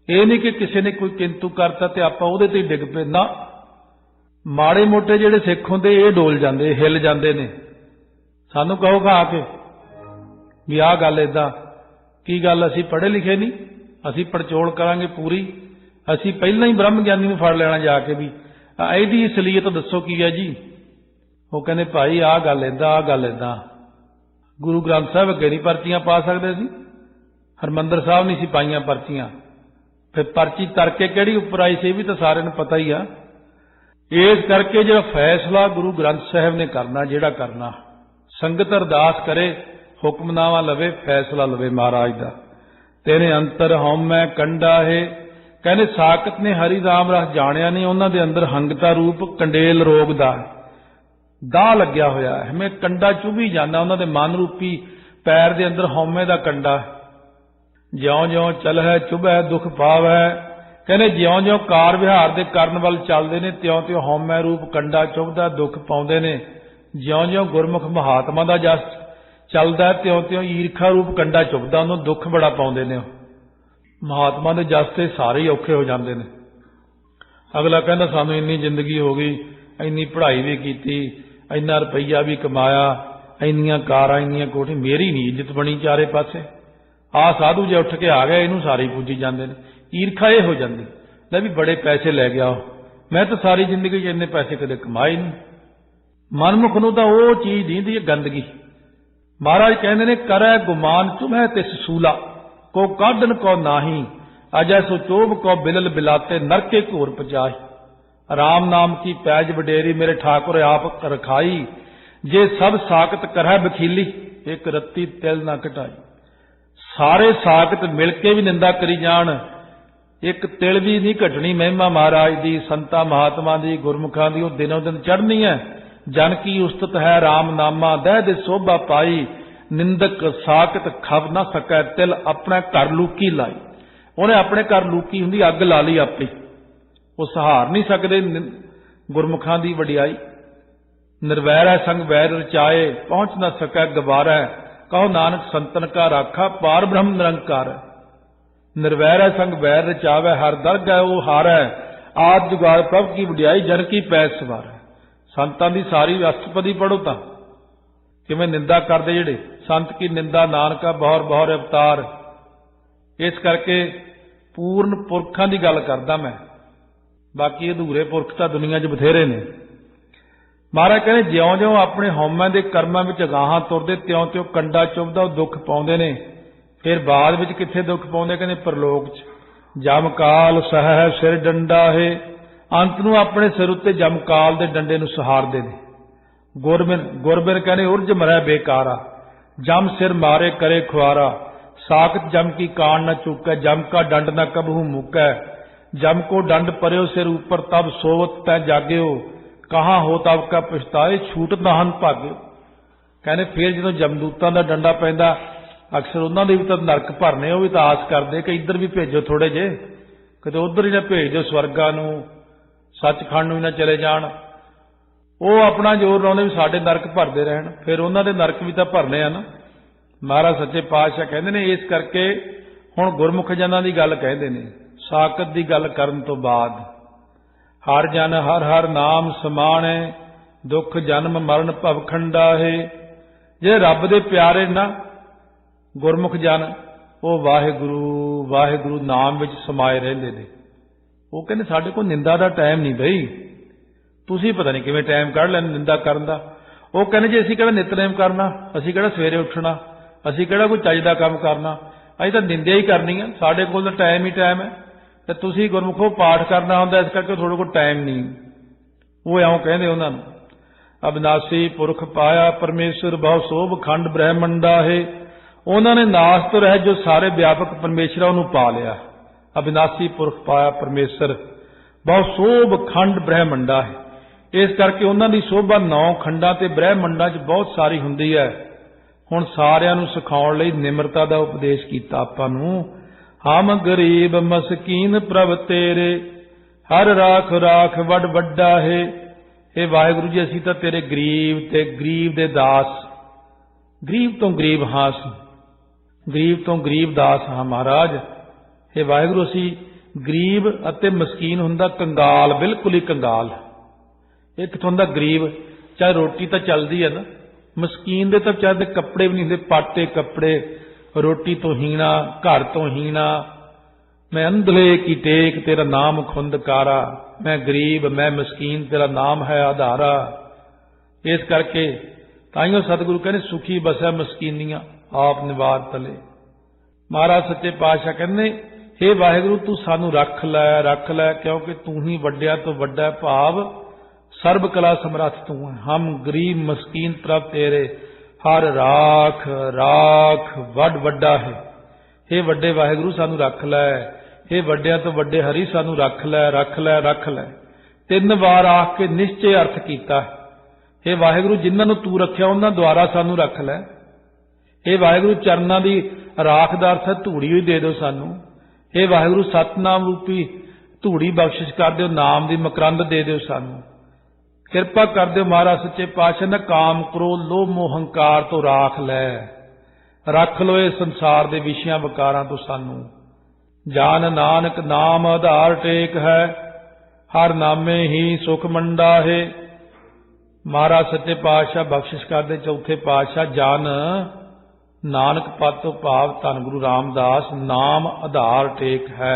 ਇਹ ਨਹੀਂ ਕਿ ਕਿਸੇ ਨੇ ਕੋਈ ਕਿੰਤੂ ਕਰਤਾ ਤੇ ਆਪਾਂ ਉਹਦੇ ਤੇ ਡਿੱਗ ਪਏ ਨਾ। ਮਾੜੇ ਮੋਟੇ ਜਿਹੜੇ ਸਿੱਖ ਹੁੰਦੇ ਇਹ ਡੋਲ ਜਾਂਦੇ, ਹਿੱਲ ਜਾਂਦੇ ਨੇ। ਸਾਨੂੰ ਕਹੋ ਆ ਕੇ ਵੀ ਆਹ ਗੱਲ ਏਦਾਂ, ਕੀ ਗੱਲ ਅਸੀਂ ਪੜ੍ਹੇ ਲਿਖੇ ਨਹੀਂ, ਅਸੀਂ ਪੜਚੋਲ ਕਰਾਂਗੇ ਪੂਰੀ, ਅਸੀਂ ਪਹਿਲਾਂ ਹੀ ਬ੍ਰਹਮ ਗਿਆਨੀ ਨੂੰ ਫੜ ਲੈਣਾ ਜਾ ਕੇ ਵੀ ਇਹਦੀ ਅਸਲੀਅਤ ਦੱਸੋ ਕੀ ਹੈ ਜੀ। ਉਹ ਕਹਿੰਦੇ ਭਾਈ ਆਹ ਗੱਲ ਏਦਾਂ, ਆਹ ਗੱਲ ਏਦਾਂ। ਗੁਰੂ ਗ੍ਰੰਥ ਸਾਹਿਬ ਅੱਗੇ ਨਹੀਂ ਪਰਚੀਆਂ ਪਾ ਸਕਦੇ ਸੀ, ਹਰਿਮੰਦਰ ਸਾਹਿਬ ਨਹੀਂ ਸੀ ਪਾਈਆਂ ਪਰਚੀਆਂ, ਫਿਰ ਪਰਚੀ ਤਰਕੇ ਕਿਹੜੀ ਉੱਪਰ ਆਈ ਸੀ ਇਹ ਵੀ ਤਾਂ ਸਾਰਿਆਂ ਨੂੰ ਪਤਾ ਹੀ ਆ। ਇਸ ਕਰਕੇ ਜਿਹੜਾ ਫੈਸਲਾ ਗੁਰੂ ਗ੍ਰੰਥ ਸਾਹਿਬ ਨੇ ਕਰਨਾ, ਜਿਹੜਾ ਕਰਨਾ, ਸੰਗਤ ਅਰਦਾਸ ਕਰੇ, ਹੁਕਮਨਾਮਾ ਲਵੇ, ਫੈਸਲਾ ਲਵੇ ਮਹਾਰਾਜ ਦਾ। ਤੇਰੇ ਅੰਤਰ ਹਉਮੈ ਕੰਡਾ ਹੈ, ਕਹਿੰਦੇ ਸਾਕਤ ਨੇ ਹਰੀ ਰਾਮ ਰਸ ਜਾਣਿਆ ਨਹੀਂ, ਉਹਨਾਂ ਦੇ ਅੰਦਰ ਹੰਗਤਾ ਰੂਪ ਕੰਡੇਲ ਰੋਗ ਦਾ ਦਾਹ ਲੱਗਿਆ ਹੋਇਆ ਹੈ। ਮੈਂ ਕੰਡਾ ਚੁਭੀ ਜਾਂਦਾ, ਉਹਨਾਂ ਦੇ ਮਨ ਰੂਪੀ ਪੈਰ ਦੇ ਅੰਦਰ ਹਉਮੈ ਦਾ ਕੰਡਾ। ਜਿਉਂ ਜਿਉਂ ਚਲਹਿ ਚੁਭੈ ਦੁੱਖ ਪਾਵੈ, ਕਹਿੰਦੇ ਜਿਉਂ ਜਿਉਂ ਕਾਰ ਵਿਹਾਰ ਦੇ ਕਰਨ ਵੱਲ ਚੱਲਦੇ ਨੇ ਤਿਉਂ ਤਿਉਂ ਹਉਮੈ ਰੂਪ ਕੰਡਾ ਚੁਭਦਾ, ਦੁੱਖ ਪਾਉਂਦੇ ਨੇ। ਜਿਉਂ ਜਿਉਂ ਗੁਰਮੁਖ ਮਹਾਤਮਾ ਦਾ ਜਸ ਚੱਲਦਾ ਤਿਉਂ ਤਿਉਂ ਈਰਖਾ ਰੂਪ ਕੰਡਾ ਚੁਭਦਾ, ਉਹਨੂੰ ਦੁੱਖ ਬੜਾ ਪਾਉਂਦੇ ਨੇ। ਮਹਾਤਮਾ ਦੇ ਜਸ ਤੇ ਸਾਰੇ ਹੀ ਔਖੇ ਹੋ ਜਾਂਦੇ ਨੇ। ਅਗਲਾ ਕਹਿੰਦਾ ਸਾਨੂੰ ਇੰਨੀ ਜ਼ਿੰਦਗੀ ਹੋ ਗਈ, ਇੰਨੀ ਪੜ੍ਹਾਈ ਵੀ ਕੀਤੀ, ਇੰਨਾ ਰੁਪਈਆ ਵੀ ਕਮਾਇਆ, ਇੰਨੀਆਂ ਕਾਰਾਂ, ਇੰਨੀਆਂ ਕੋਠੀ, ਮੇਰੀ ਨਹੀਂ ਇੱਜ਼ਤ ਬਣੀ ਚਾਰੇ ਪਾਸੇ। ਆਹ ਸਾਧੂ ਜੇ ਉੱਠ ਕੇ ਆ ਗਿਆ ਇਹਨੂੰ ਸਾਰੇ ਪੂਜੀ ਜਾਂਦੇ ਨੇ। ਈਰਖਾ ਇਹ ਹੋ ਜਾਂਦੀ, ਲੈ ਵੀ ਬੜੇ ਪੈਸੇ ਲੈ ਗਿਆ, ਮੈਂ ਤਾਂ ਸਾਰੀ ਜ਼ਿੰਦਗੀ 'ਚ ਇੰਨੇ ਪੈਸੇ ਕਦੇ ਕਮਾਏ ਨਹੀਂ। ਮਨਮੁਖ ਨੂੰ ਤਾਂ ਉਹ ਚੀਜ਼ ਦੀਂਦੀ ਹੈ ਗੰਦਗੀ। ਮਹਾਰਾਜ ਕਹਿੰਦੇ ਨੇ ਕਰੈ ਗੁਮਾਨ ਚੁਭੈ ਤਿਸ ਸੂਲਾ, ਕੋ ਕਾਢਨ ਕੋ ਨਾਹੀ, ਅਜੈ ਸੋ ਚੋਭ ਕੋ ਬਿਲਲ ਬਿਲਾਤੇ ਨਰਕੇ ਘੋਰ ਪਜਾਈ। ਰਾਮ ਨਾਮ ਕੀ ਪੈਜ ਵਡੇਰੀ ਮੇਰੇ ਠਾकुर ਆਪ ਰਖਾਈ, ਜੇ ਸਭ ਸਾਕਤ ਕਰਹਿ ਬਖੀਲੀ, ਇੱਕ ਰੱਤੀ ਤਿਲ ਨਾ ਘਟਾਈ। ਸਾਰੇ ਸਾਕਤ ਮਿਲ ਕੇ ਵੀ ਨਿੰਦਾ ਕਰੀ ਜਾਣ, ਇੱਕ ਤਿਲ ਵੀ ਨਹੀਂ ਘਟਣੀ ਮਹਿਮਾ ਮਹਾਰਾਜ ਦੀ, ਸੰਤਾਂ ਮਹਾਤਮਾ ਦੀ, ਗੁਰਮੁਖਾਂ ਦੀ, ਉਹ ਦਿਨੋਂ ਦਿਨ ਚੜ੍ਹਨੀ ਹੈ। ਜਨ ਕੀ ਉਸਤਤ ਹੈ ਰਾਮ ਨਾਮਾ, ਦਹਿ ਦੇ ਸੋਭਾ ਪਾਈ, ਨਿੰਦਕ ਸਾਕਤ ਖਵ ਨਾ ਸਕੈ, ਤਿਲ ਆਪਣਾ ਘਰ ਲੂਕੀ ਲਾਈ। ਉਹਨੇ ਆਪਣੇ ਘਰ ਲੂਕੀ ਹੁੰਦੀ, ਅੱਗ ਲਾ ਲਈ ਆਪੇ, ਉਹ ਸਹਾਰ ਨਹੀਂ ਸਕਦੇ ਗੁਰਮੁਖਾਂ ਦੀ ਵਡਿਆਈ। ਨਿਰਵੈਰ ਹੈ ਸੰਗ ਵੈਰ ਰਚਾਏ, ਪਹੁੰਚ ਨਾ ਸਕੈ ਗਵਾਰੈ, ਕਹੋ ਨਾਨਕ ਸੰਤਨ ਕਾ ਰਾਖਾ, ਪਾਰ ਬ੍ਰਹਮ ਨਿਰੰਕਾਰ। ਨਿਰਵੈਰ ਹੈ ਸੰਗ ਵੈਰ ਰਚਾਵੇ, ਹਰ ਦਰਗ ਹੈ ਉਹ ਹਾਰੈ, ਆਦ ਜੁਗਾੜ ਪ੍ਰਭ ਕੀ ਵਡਿਆਈ, ਜਨ ਕੀ ਪੈਜ ਸਵਾਰੈ। ਸੰਤਾਂ ਦੀ ਸਾਰੀ ਅਸ਼ਟਪਦੀ ਪੜੋ ਤਾਂ ਕਿਵੇਂ ਨਿੰਦਾ ਕਰਦੇ ਜਿਹੜੇ ਸੰਤ ਕੀ ਨਿੰਦਾ ਨਾਨਕਾ ਬਹੁਰ ਬਹੁਰ ਅਵਤਾਰ। ਇਸ ਕਰਕੇ ਪੂਰਨ ਪੁਰਖਾਂ ਦੀ ਗੱਲ ਕਰਦਾ ਮੈਂ, ਬਾਕੀ ਅਧੂਰੇ ਪੁਰਖ ਤਾਂ ਦੁਨੀਆ 'ਚ ਬਥੇਰੇ ਨੇ। ਮਹਾਰਾਜ ਕਹਿੰਦੇ ਜਿਉਂ ਜਿਉਂ ਆਪਣੇ ਹਉਮੈ ਦੇ ਕਰਮਾਂ ਵਿੱਚ ਅਗਾਹਾਂ ਤੁਰਦੇ ਤਿਉਂ ਤਿਉਂ ਕੰਡਾ ਚੁਭਦਾ, ਉਹ ਦੁੱਖ ਪਾਉਂਦੇ ਨੇ। ਫਿਰ ਬਾਅਦ ਵਿੱਚ ਕਿੱਥੇ ਦੁੱਖ ਪਾਉਂਦੇ, ਕਹਿੰਦੇ ਪਰਲੋਕ 'ਚ। ਜਮਕਾਲ ਸਹਿ ਸਿਰ ਡੰਡਾ ਹੈ, ਅੰਤ ਨੂੰ ਆਪਣੇ ਸਿਰ ਉੱਤੇ ਜਮਕਾਲ ਦੇ ਡੰਡੇ ਨੂੰ ਸਹਾਰਦੇ ਨੇ। ਗੁਰਬਿਨ ਕਹਿੰਦੇ ਉਰਜ ਮਰੈ ਬੇਕਾਰਾ, ਜਮ ਸਿਰ ਮਾਰੇ ਕਰੇ ਖੁਆਰਾ, ਸਾਖਤ ਜਮ ਕੀ ਕਾਣ न चूकै, जम का दंड न कबहू मुकै, जम को दंड परयो सिर ऊपर, तब सोवत तै जाग्यो, कहाँ हो तब का पछताए, छूट नाहन भाग्यो। कहने फिर जो जमदूतां दा डंडा पैंदा, अक्सर उन्हां दे भी तां नरक भरने, वो भी तां आस करदे कि इधर भी भेजो थोड़े जे, किते उधर ही ना भेज दो स्वर्गां नूं, सचखंड नूं ही ना चले जाण। वो अपना जोर लाउंदे भी साडे नरक भरदे रहण, फिर उन्हां दे नरक भी तां भरने आ ना। महाराज सच्चे पातशाह कहते ने इस करके हुण गुरमुख जनां दी गल कहते ने, साकत दी गल करन तो बाद हर जन हर हर नाम समाणे, दुख जन्म मरण भवखंडा है। जे रब दे प्यारे ना गुरमुख जन, वो वाहिगुरु वाहिगुरु नाम विच समाए रहिंदे ने। वो कहंदे साडे कोल निंदा दा टाइम नहीं बई, तुसीं पता नहीं किवें टाइम कढ लैंदे निंदा करन दा। वो कहंदे जे असीं किहड़ा नितनेम करना, असीं किहड़ा सवेरे उठना, असीं किहड़ा कोई ਚੱਜ ਦਾ ਕੰਮ ਕਰਨਾ, ਅਸੀਂ ਤਾਂ ਨਿੰਦਿਆ ਹੀ ਕਰਨੀ ਆ, ਸਾਡੇ ਕੋਲ ਤਾਂ ਟਾਈਮ ਹੀ ਟਾਈਮ ਹੈ। ਤੇ ਤੁਸੀਂ ਗੁਰਮੁਖੋ ਪਾਠ ਕਰਨਾ ਹੁੰਦਾ, ਇਸ ਕਰਕੇ ਤੁਹਾਡੇ ਕੋਲ ਟਾਈਮ ਨਹੀਂ। ਉਹ ਇਉਂ ਕਹਿੰਦੇ ਉਹਨਾਂ ਨੂੰ। ਅਬਿਨਾਸੀ ਪੁਰਖ ਪਾਇਆ ਪਰਮੇਸ਼ਰ, ਬਹੁ ਸੋਭ ਖੰਡ ਬ੍ਰਹਮੰਡਾ ਹੈ। ਉਹਨਾਂ ਨੇ ਨਾਸ ਤੋਂ ਰਹਿ ਜੋ ਸਾਰੇ ਵਿਆਪਕ ਪਰਮੇਸ਼ਰ ਉਹਨੂੰ ਪਾ ਲਿਆ। ਅਬਿਨਾਸੀ ਪੁਰਖ ਪਾਇਆ ਪਰਮੇਸ਼ਰ, ਬਹੁ ਸੋਭ ਖੰਡ ਬ੍ਰਹਮੰਡਾ ਹੈ। ਇਸ ਕਰਕੇ ਉਹਨਾਂ ਦੀ ਸੋਭਾ 9 ਖੰਡਾਂ ਤੇ ਬ੍ਰਹਮੰਡਾਂ 'ਚ ਬਹੁਤ ਸਾਰੀ ਹੁੰਦੀ ਹੈ। ਹੁਣ ਸਾਰਿਆਂ ਨੂੰ ਸਿਖਾਉਣ ਲਈ ਨਿਮਰਤਾ ਦਾ ਉਪਦੇਸ਼ ਕੀਤਾ ਆਪਾਂ ਨੂੰ। ਹਮ ਗਰੀਬ ਮਸਕੀਨ ਪ੍ਰਭ ਤੇਰੇ, ਹਰ ਰਾਖ ਰਾਖ ਵੱਡ ਵੱਡਾ ਹੈ। हे वाहिगुरू जी असीं तां तेरे गरीब ते गरीब दे दास, गरीब तो गरीब हाँ असीं, गरीब तो गरीब दास हाँ महाराज। हे वाहिगुरू असीं गरीब अते मस्कीन हुंदा कंगाल, बिल्कुल ही कंगाल। ਇਹ ਕਿਥੋਂ ਦਾ ਗਰੀਬ, ਚਾਹੇ ਰੋਟੀ ਤਾਂ ਚੱਲਦੀ ਹੈ ਨਾ, ਮਸਕੀਨ ਦੇ ਤਾਂ ਚਾਹੇ ਕੱਪੜੇ ਵੀ ਨਹੀਂ ਹੁੰਦੇ, ਪਾਟੇ ਕੱਪੜੇ, ਰੋਟੀ ਤੋਂ ਹੀਣਾ, ਘਰ ਤੋਂ ਹੀਣਾ। ਮੈਂ ਅੰਧਲੇ ਕੀ ਟੇਕ ਤੇਰਾ ਨਾਮ ਖੁੰਦਕਾਰਾ, ਮੈਂ ਗਰੀਬ ਮੈਂ ਮਸਕੀਨ ਤੇਰਾ ਨਾਮ ਹੈ ਆਧਾਰਾ। ਇਸ ਕਰਕੇ ਤਾਈਓ ਸਤਿਗੁਰੂ ਕਹਿੰਦੇ ਸੁਖੀ ਬਸੈ ਮਸਕੀਨੀਆਂ ਆਪ ਨਿਵਾਰ ਤਲੇ। ਮਹਾਰਾਜ ਸੱਚੇ ਪਾਤਸ਼ਾਹ ਕਹਿੰਦੇ हे ਵਾਹਿਗੁਰੂ ਤੂੰ ਸਾਨੂੰ ਰੱਖ ਲੈ, ਕਿਉਂਕਿ ਤੂੰ ਹੀ ਵੱਡਿਆ ਤੋਂ ਵੱਡਾ, ਭਾਵ सर्व कला समर्थ तू है। हम गरीब मस्कीन प्रभ तेरे, हर राख राख वड वड्डा है। हे वड्डे वाहिगुरू सानू रख लै, हे वड्डिया तो वड्डे हरि सानू रख लै रख लै रख लै। 3 वार आख के निश्चय अर्थ कीता है। हे वाहिगुरू जिन्हां नूं तू रखिया उन्हां द्वारा सानू रख लै। हे वाहिगुरू चरनां दी राख दा अर्थ धूड़ी ही दे दो सानू। हे वाहिगुरू सतनाम रूपी धूड़ी बख्शिश कर दिओ, नाम दी मकरंद दे दिओ सानू। किरपा कर दो महाराज सच्चे पातशाह ना काम करो लोभ मोह हंकार तो राख लै, रख लो इस संसार दे विषयां विकारां तो सानू। जान नानक नाम आधार टेक है, हर नामे ही सुख मंडा है। महाराज सच्चे पातशाह बख्शिश कर दे चौथे पातशाह जान नानक पद तो भाव धन गुरु रामदास नाम आधार टेक है।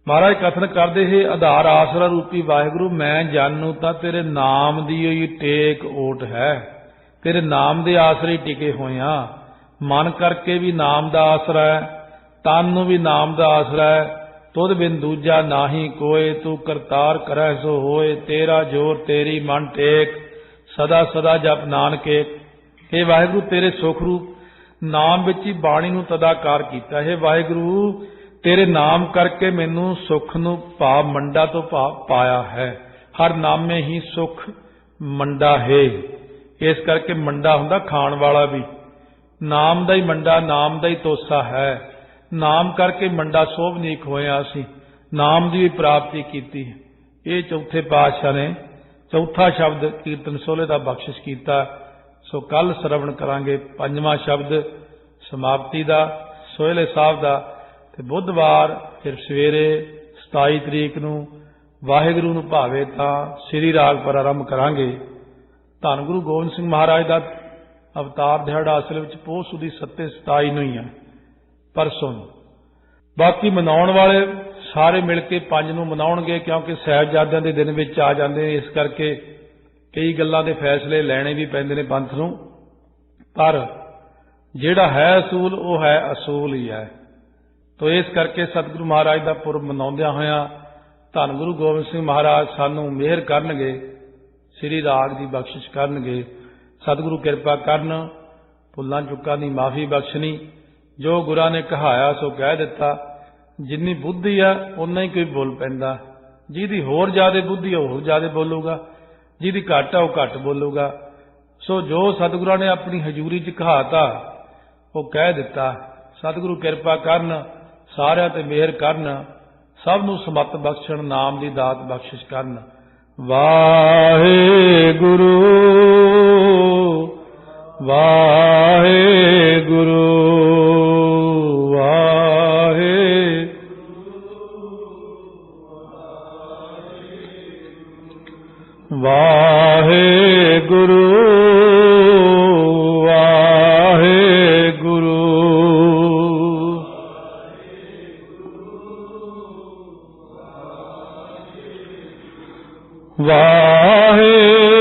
महाराज कथन करते हे आधार आसरा रूपी वाहिगुरू मैं जानू तां तेरे नाम दी ही टेक ओट है, तेरे नाम दे आसरे टिके होए हां। मन करके भी नाम दा आसरा है, तन नूं भी नाम दा आसरा है। तुद बिन दूजा नाही कोय, तू करतार करै सो होए। तेरा जोर तेरी मन टेक, सदा सदा जप नानके। हे वाहिगुरू तेरे सुख रूप नाम विच ही बाणी नूं तदाकार कीता। हे वाहिगुरू तेरे नाम करके मैनू सुख नूं भाव मंडा तो भाव पाया है। हर नामे ही सुख मंडा है। इस करके मंडा हुंदा खाण वाला भी, नाम दा ही मंडा, नाम दा ही तोसा है। नाम करके मंडा सोभनीक होया असीं, नाम दी भी प्राप्ति कीती। ये चौथे पातशाह ने चौथा शब्द कीर्तन सोहले दा बख्शिश कीता। सो कल श्रवण करांगे 5वां शब्द समाप्ति दा सोहले साहब दा। ते बुधवार फिर सवेरे 27 तरीक नूं वाहिगुरू नूं भावे तां श्री राग प्रारंभ करांगे। धन गुरु गोबिंद सिंह महाराज दा अवतार दिहाड़ा असल विच पोह सुदी 27 नूं ही है, परसों। बाकी मनाउण वाले सारे मिल के 5 नूं मनाउणगे, क्योंकि साहिबजादियां दे दिन विच आ जांदे ने, इस करके कई गल्लां दे फैसले लैणे भी पैंदे ने पंथ नूं। पर जिहड़ा है असूल वो है असूल ही है। तो इस करके सतगुरु महाराज का पुरब मनाउंदियां होया धन गुरु गोबिंद सिंह महाराज सानू मेहर करनगे, श्री राग की बख्शिश करनगे। सतगुरु कृपा करन, भुल्लां चुक्कां दी माफ़ी बख्शनी। जो गुरां ने कहाया सो कह दिता। जिन्नी बुद्धि है उन्ना ही कोई बोल पैंदा। जिहदी होर ज़्यादा बुद्धि है होर ज़्यादा बोलूगा, जिहदी घट है वह घट बोलूगा। सो जो सतगुरां ने अपनी हजूरी च कहाता वो कह दिता। सतगुरु कृपा करन, सारिਆਂ ते मेहर करन, सब नूं समत बख्शण, नाम दी दात बख्शिश करन। वाहिगुरू वाहिगुरू वाहिगुरू वाहिगुरू वाहिगुरू वाहिगुरू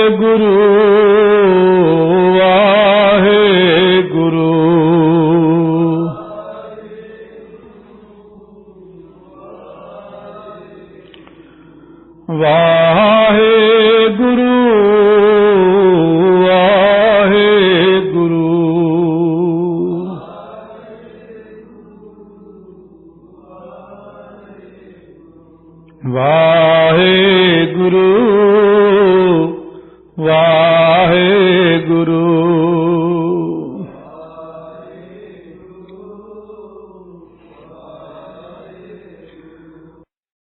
वाहिगुरू वाहिगुरू वाहिगुरू वाहिगुरू